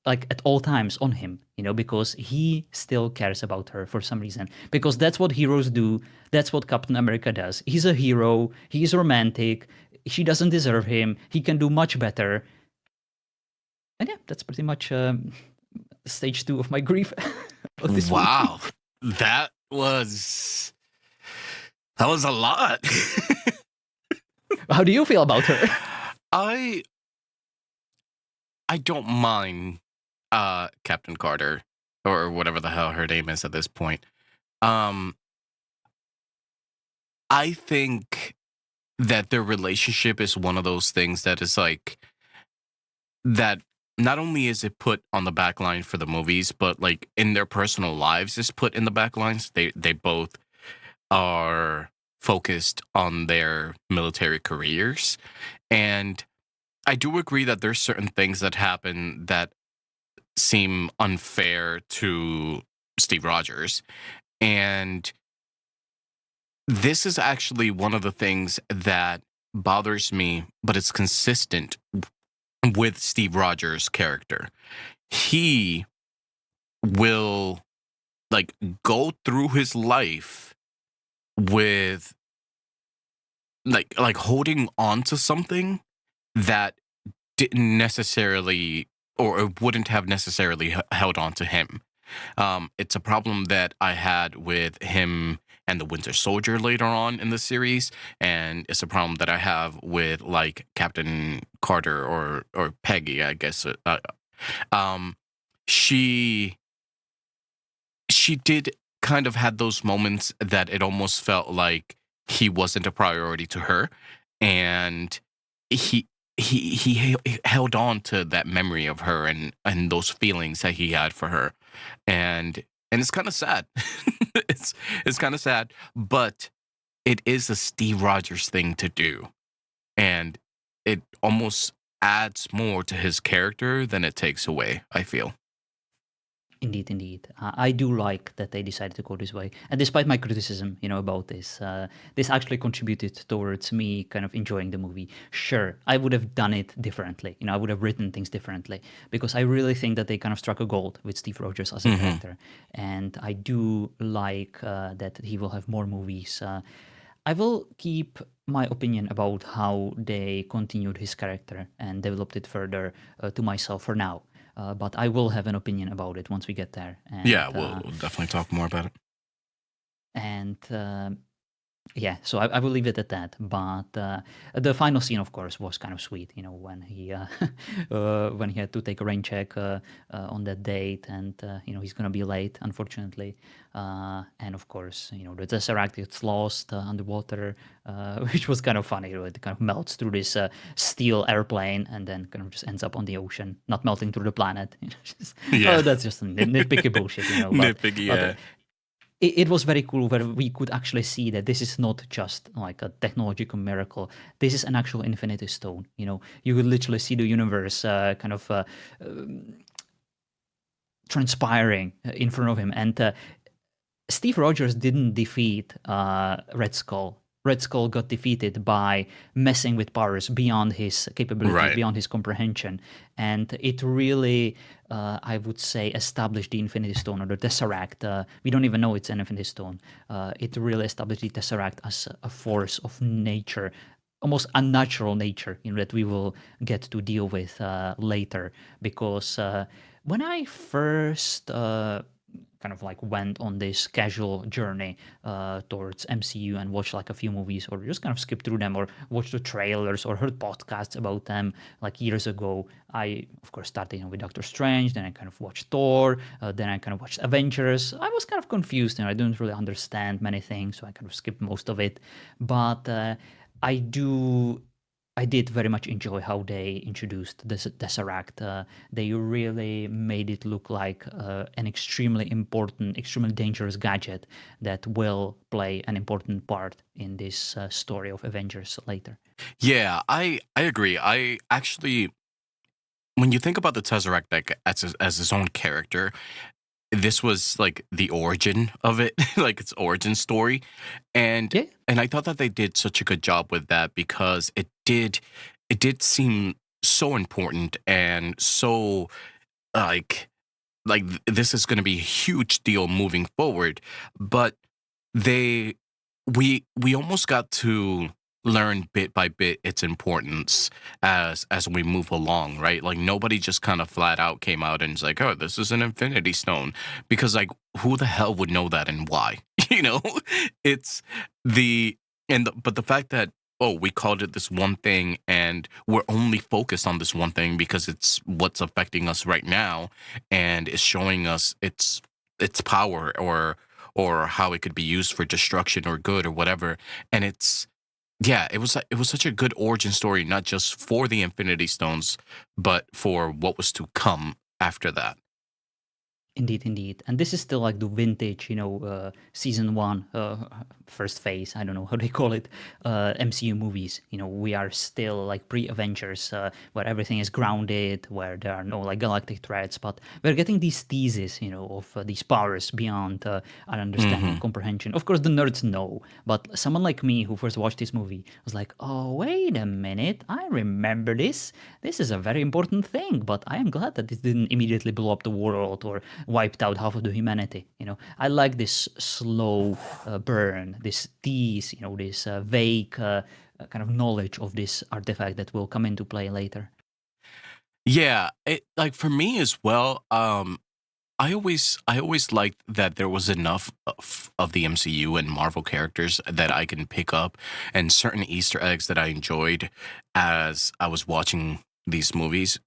like at all times on him, because he still cares about her for some reason. Because that's what heroes do. That's what Captain America does. He's a hero. He's romantic. She doesn't deserve him. He can do much better. And yeah, that's pretty much stage 2 of my grief. Of this wow. Movie. That was a lot. How do you feel about her? I don't mind Captain Carter, or whatever the hell her name is at this point. I think that their relationship is one of those things that is like that not only is it put on the back line for the movies, but like in their personal lives is put in the back lines. They both are focused on their military careers. And I do agree that there's certain things that happen that seem unfair to Steve Rogers. And this is actually one of the things that bothers me, but it's consistent with Steve Rogers' character. He will like go through his life with like holding on to something that didn't necessarily or wouldn't have necessarily held on to him. It's a problem that I had with him and the Winter Soldier later on in the series, and it's a problem that I have with like Captain Carter or Peggy, I guess. Um, she she did kind of had those moments that it almost felt like he wasn't a priority to her, and he he held on to that memory of her and those feelings that he had for her, and it's kind of sad. it's it's kind of sad, but it is a Steve Rogers thing to do, and it almost adds more to his character than it takes away, I feel. Indeed, indeed. I do like that they decided to go this way. And despite my criticism, about this, this actually contributed towards me kind of enjoying the movie. Sure, I would have done it differently. I would have written things differently because I really think that they kind of struck a gold with Steve Rogers as a Hmm. character. And I do like that he will have more movies. I will keep my opinion about how they continued his character and developed it further to myself for now. But I will have an opinion about it once we get there. Yeah, we'll definitely talk more about it. And yeah, so I will leave it at that. But the final scene, of course, was kind of sweet. When he when he had to take a rain check on that date, and he's gonna be late, unfortunately. And of course, the tesseract gets lost underwater, which was kind of funny. It kind of melts through this steel airplane, and then kind of just ends up on the ocean, not melting through the planet. Yeah. That's just nitpicky bullshit. But Nitpicky, but yeah. it was very cool where we could actually see that this is not just like a technological miracle. This is an actual infinity stone. You could literally see the universe kind of transpiring in front of him. And Steve Rogers didn't defeat Red Skull. Red Skull got defeated by messing with powers beyond his capabilities, Right. beyond his comprehension. And it really, I would say, established the Infinity Stone or the Tesseract. We don't even know it's an Infinity Stone. It really established the Tesseract as a force of nature, almost unnatural nature, that we will get to deal with later. Because when I first kind of like went on this casual journey towards MCU and watched like a few movies or just kind of skip through them or watch the trailers or heard podcasts about them like years ago. I, of course, started with Doctor Strange, then I kind of watched Thor, then I kind of watched Avengers. I was kind of confused and I didn't really understand many things, so I kind of skipped most of it. But I do I did very much enjoy how they introduced this Tesseract. They really made it look like an extremely important, extremely dangerous gadget that will play an important part in this story of Avengers later. Yeah, I agree. I actually, when you think about the Tesseract like as his own character, this was like the origin of it, like its origin story, and Yeah, and I thought that they did such a good job with that because it did seem so important and so like this is going to be a huge deal moving forward, but they we almost got to learn bit by bit its importance as we move along, right? Like nobody just kind of flat out came out and was like, oh, this is an infinity stone, because like who the hell would know that and why? you know it's but the fact that, oh, we called it this one thing and we're only focused on this one thing because it's what's affecting us right now and is showing us its power or how it could be used for destruction or good or whatever. And Yeah, it was such a good origin story, not just for the Infinity Stones, but for what was to come after that. Indeed, indeed. And this is still like the vintage, season one, first phase, I don't know how they call it, MCU movies. We are still like pre Avengers, where everything is grounded, where there are no like galactic threats, but we're getting these theses, of these powers beyond our understanding and Hmm. comprehension. Of course, the nerds know, but someone like me who first watched this movie was like, oh, wait a minute, I remember this. This is a very important thing, but I am glad that this didn't immediately blow up the world or wiped out half of the humanity. I like this slow burn, this tease, this vague kind of knowledge of this artifact that will come into play later. Yeah, like for me as well. I always liked that there was enough of the MCU and Marvel characters that I can pick up, and certain Easter eggs that I enjoyed as I was watching these movies.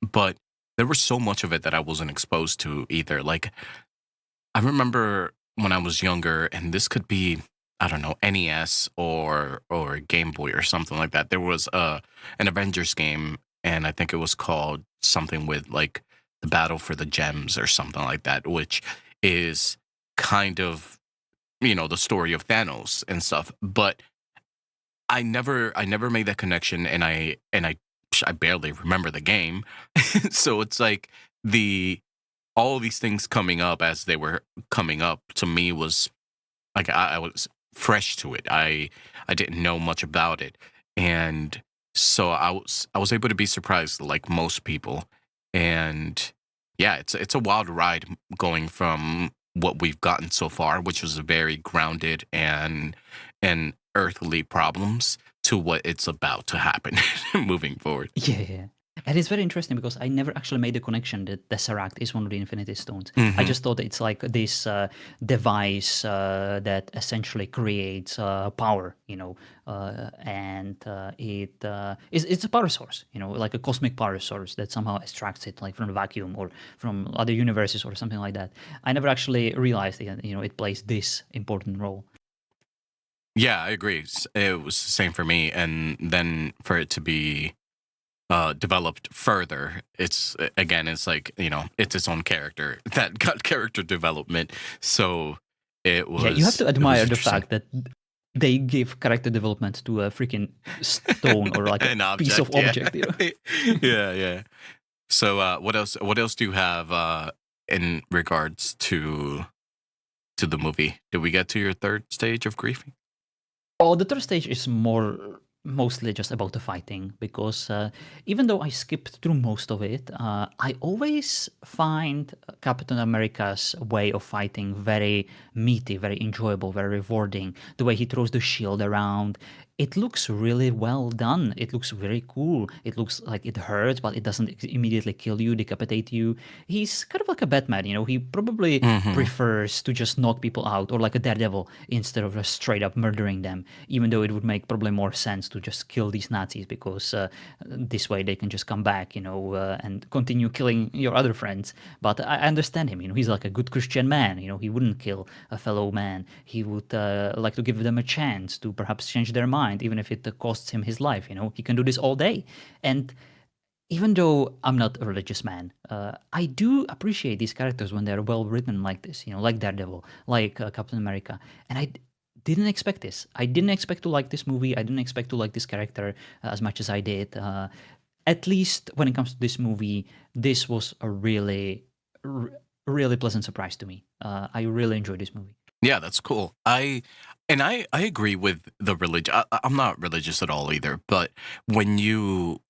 But there was so much of it that I wasn't exposed to either. Like I remember when I was younger, and this could be, I don't know, NES or Game Boy or something like that. There was an Avengers game, and I think it was called something with like the Battle for the Gems or something like that, which is kind of, the story of Thanos and stuff. But I never made that connection, and I barely remember the game. So it's like the all these things coming up as they were coming up to me was like I was fresh to it. I didn't know much about it, and so I was able to be surprised like most people. And yeah, it's a wild ride going from what we've gotten so far, which was very grounded and earthly problems, to what it's about to happen moving forward. Yeah, yeah. And it's very interesting because I never actually made the connection that Tesseract is one of the Infinity Stones. I Hmm. just thought it's like this device that essentially creates power, and it's a power source, like a cosmic power source that somehow extracts it, like from a vacuum or from other universes or something like that. I never actually realized that, it plays this important role. Yeah, I agree. It was the same for me, and then for it to be developed further, again, it's like it's its own character that got character development. So Yeah, you have to it was admire the interesting. fact that they give character development to a freaking stone or like a An piece of object, yeah. object. Yeah, yeah. So what else do you have in regards to the movie? Did we get to your third stage of grieving? Oh, the third stage is mostly just about the fighting because even though I skipped through most of it, I always find Captain America's way of fighting very meaty, very enjoyable, very rewarding. The way he throws the shield around, it looks really well done. It looks very cool. It looks like it hurts, but it doesn't immediately kill you, decapitate you. He's kind of like a Batman, He probably Hmm. prefers to just knock people out, or like a Daredevil, instead of just straight up murdering them, even though it would make probably more sense to just kill these Nazis because this way they can just come back, and continue killing your other friends. But I understand him, he's like a good Christian man, he wouldn't kill a fellow man. He would like to give them a chance to perhaps change their mind, even if it costs him his life, He can do this all day. And even though I'm not a religious man, I do appreciate these characters when they're well written like this, like Daredevil, like Captain America. And didn't expect this. I didn't expect to like this movie. I didn't expect to like this character as much as I did. At least when it comes to this movie, this was a r- really pleasant surprise to me. I really enjoyed this movie. Yeah, that's cool. I agree with the religion. I'm not religious at all either, but when you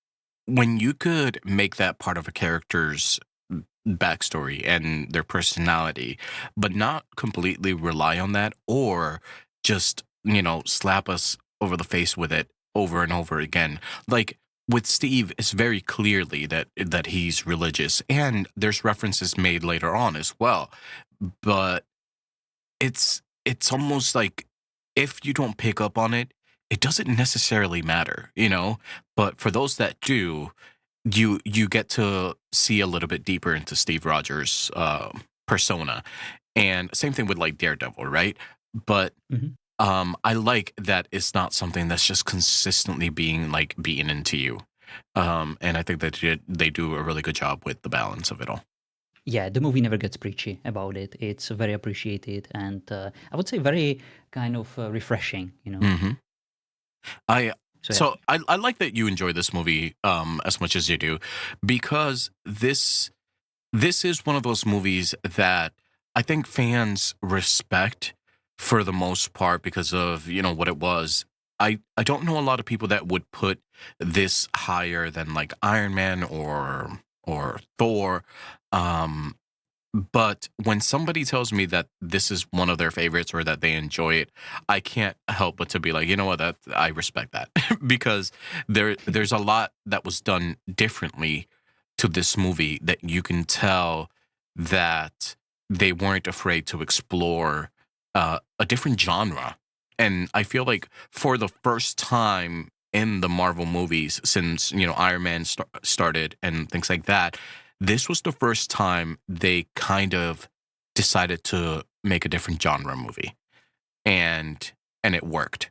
when you could make that part of a character's backstory and their personality, but not completely rely on that, or just, slap us over the face with it over and over again. Like with Steve, it's very clearly that he's religious, and there's references made later on as well. But it's almost like if you don't pick up on it, it doesn't necessarily matter. But for those that do, you get to see a little bit deeper into Steve Rogers' persona, and same thing with like Daredevil, right? But Mhm. I like that it's not something that's just consistently being like beaten into you. And I think that they do a really good job with the balance of it all. Yeah, the movie never gets preachy about it. It's very appreciated and I would say very kind of refreshing, you know. Hmm. I So yeah, so I like that you enjoy this movie as much as you do, because this is one of those movies that I think fans respect for the most part because of, what it was. I don't know a lot of people that would put this higher than like Iron Man or Thor. Um but when somebody tells me that this is one of their favorites or that they enjoy it, I can't help but to be like, you know what, that I respect that because there's a lot that was done differently to this movie that you can tell that they weren't afraid to explore a different genre. And I feel like for the first time in the Marvel movies since, Iron Man started and things like that, this was the first time they kind of decided to make a different genre movie, and it worked.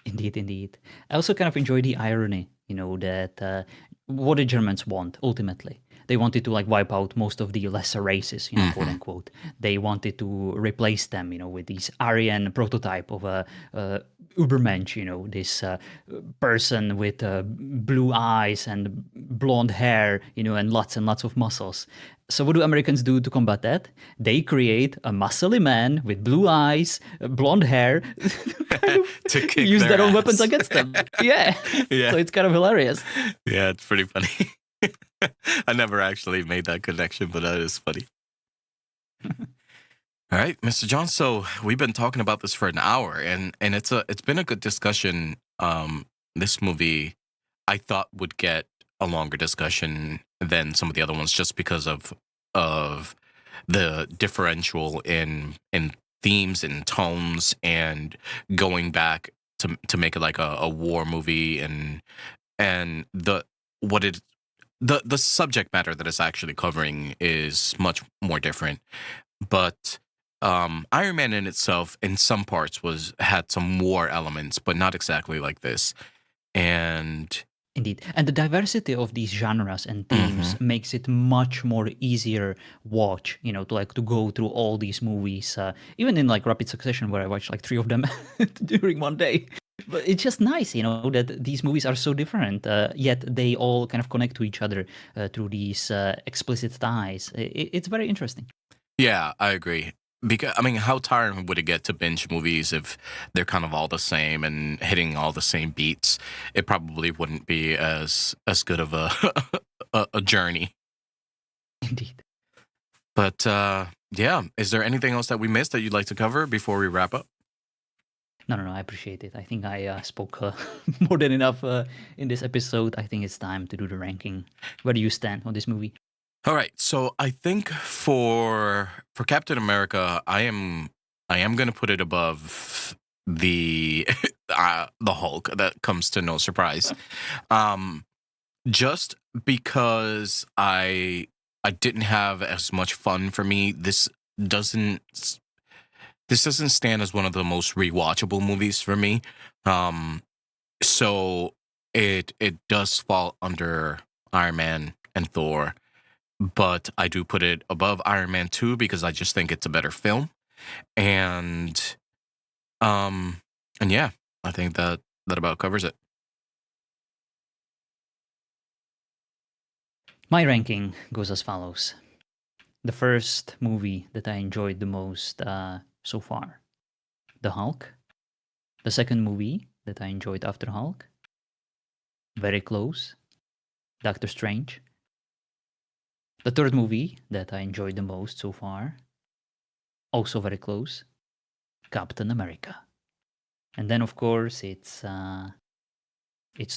indeed, indeed. I also kind of enjoy the irony, you know, that what the Germans want ultimately. They wanted to like wipe out most of the lesser races, you know, quote Hmm. unquote. They wanted to replace them, you know, with this Aryan prototype of a Ubermensch, you know, this person with blue eyes and blonde hair, you know, and lots of muscles. So what do Americans do to combat that? They create a muscly man with blue eyes, blonde hair, kind of To kick use their their own weapons ass. against them. Yeah. Yeah, So it's kind of hilarious. yeah, it's pretty funny. I never actually made that connection, but that is funny. All right, Mr. John. So we've been talking about this for an hour, and it's been a good discussion. This movie I thought would get a longer discussion than some of the other ones, just because of the differential in themes and tones, and going back to make it like a war movie, and what it the subject matter that it's actually covering is much more different. But Iron Man in itself, in some parts, was had some war elements, but not exactly like this. And Indeed. And the diversity of these genres and themes mhm. makes it much more easier watch, you know, to like to go through all these movies, even in like rapid succession where I watched like three of them during one day. But it's just nice, you know, that these movies are so different, yet they all kind of connect to each other through these explicit ties. It's very interesting. Yeah, I agree. Because I mean, how tiring would it get to binge movies if they're kind of all the same and hitting all the same beats? It probably wouldn't be as good of a a journey. Indeed. But yeah, is there anything else that we missed that you'd like to cover before we wrap up? No, no, no. I appreciate it. I think I spoke more than enough in this episode. I think it's time to do the ranking. Where do you stand on this movie? All right, so I think for Captain America, I am gonna put it above the the Hulk. That comes to no surprise. Um, just because I didn't have as much fun for me. Doesn't this doesn't stand as one of the most rewatchable movies for me. Um, so it does fall under Iron Man and Thor, but I do put it above Iron Man 2 because I just think it's a better film. And um and yeah, I think that about covers it. My ranking goes as follows. The first movie that I enjoyed the most so far, The Hulk. The second movie that I enjoyed after Hulk, very close, Doctor Strange. The third movie that I enjoyed the most so far, also very close, Captain America. And then of course it's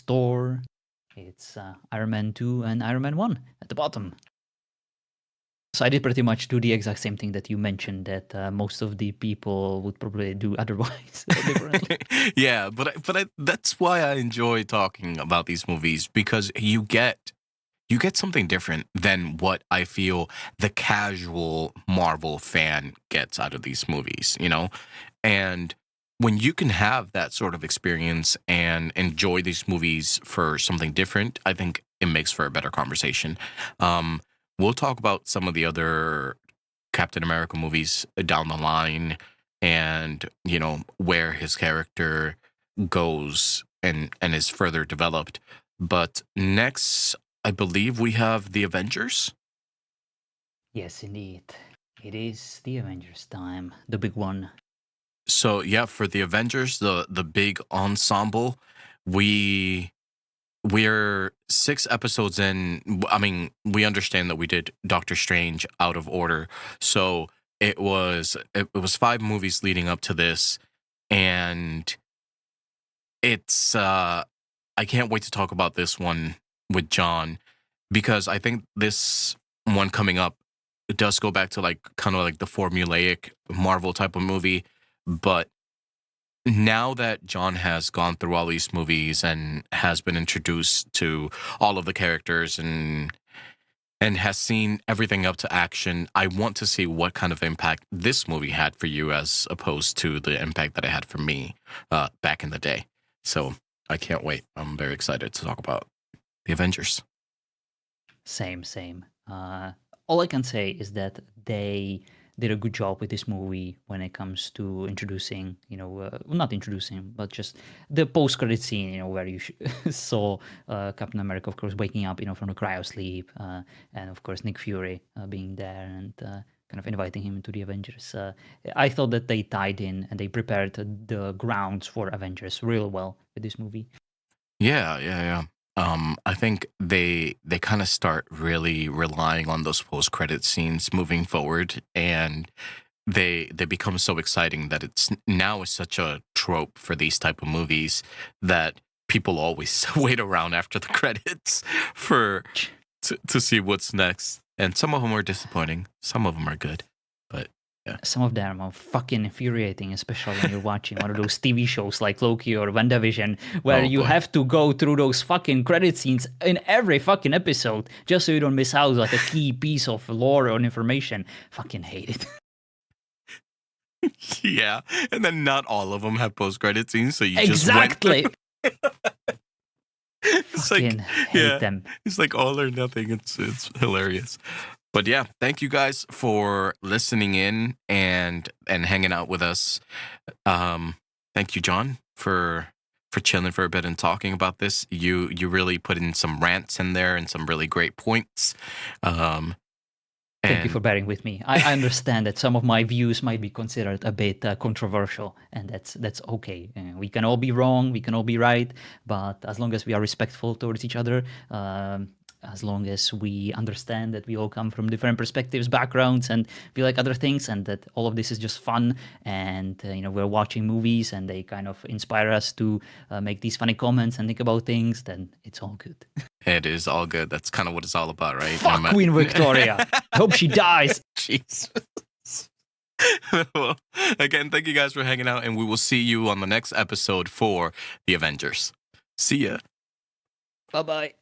Thor, it's Iron Man 2 and Iron Man 1 at the bottom. So I did pretty much do the exact same thing that you mentioned that most of the people would probably do otherwise differently. Yeah, but that's why I enjoy talking about these movies, because you get something different than what I feel the casual Marvel fan gets out of these movies, you know? And when you can have that sort of experience and enjoy these movies for something different, I think it makes for a better conversation. Um, we'll talk about some of the other Captain America movies down the line and, you know, where his character goes and is further developed. But next, I believe we have the Avengers. Yes, indeed. It is the Avengers time, the big one. So yeah, for the Avengers, the big ensemble, we we're 6 episodes in. I mean, we understand that we did Doctor Strange out of order, so it was 5 movies leading up to this, and it's I can't wait to talk about this one with John because I think this one coming up, it does go back to like kind of like the formulaic Marvel type of movie, but now that John has gone through all these movies and has been introduced to all of the characters and has seen everything up to action, I want to see what kind of impact this movie had for you as opposed to the impact that it had for me back in the day. So I can't wait. I'm very excited to talk about the Avengers. Same, same. All I can say is that they did a good job with this movie when it comes to introducing, well, not introducing, but just the post-credit scene, where you saw Captain America, of course, waking up, from the cryo sleep, and of course Nick Fury being there and kind of inviting him into the Avengers. I thought that they tied in and they prepared the grounds for Avengers real well with this movie. Yeah, yeah, yeah. I think they kind of start really relying on those post credit scenes moving forward, and they become so exciting that it's now is such a trope for these type of movies that people always wait around after the credits for to see what's next. And some of them are disappointing, some of them are good, but yeah. Some of them are fucking infuriating, especially when you're watching one of those TV shows like Loki or WandaVision, where Oh you boy. have to go through those fucking credit scenes in every fucking episode just so you don't miss out like a key piece of lore or information. Fucking hate it. Yeah, and then not all of them have post credit scenes, so you just went through. Exactly. It's like, Fucking hate yeah, them. it's like all or nothing. It's hilarious. But yeah, thank you guys for listening in and hanging out with us. Um, Thank you, John, for chilling for a bit and talking about this. You really put in some rants in there and some really great points. Um, Thank you for and bearing with me. I understand that some of my views might be considered a bit controversial, and that's okay. We can all be wrong, we can all be right, but as long as we are respectful towards each other, as long as we understand that we all come from different perspectives, backgrounds, and we like other things, and that all of this is just fun, and we're watching movies, and they kind of inspire us to make these funny comments and think about things, then it's all good. it is all good. That's kind of what it's all about, right? Fuck Queen Victoria. I hope she dies. Jeez. Well, again, thank you guys for hanging out, and we will see you on the next episode for the Avengers. See ya. Bye bye.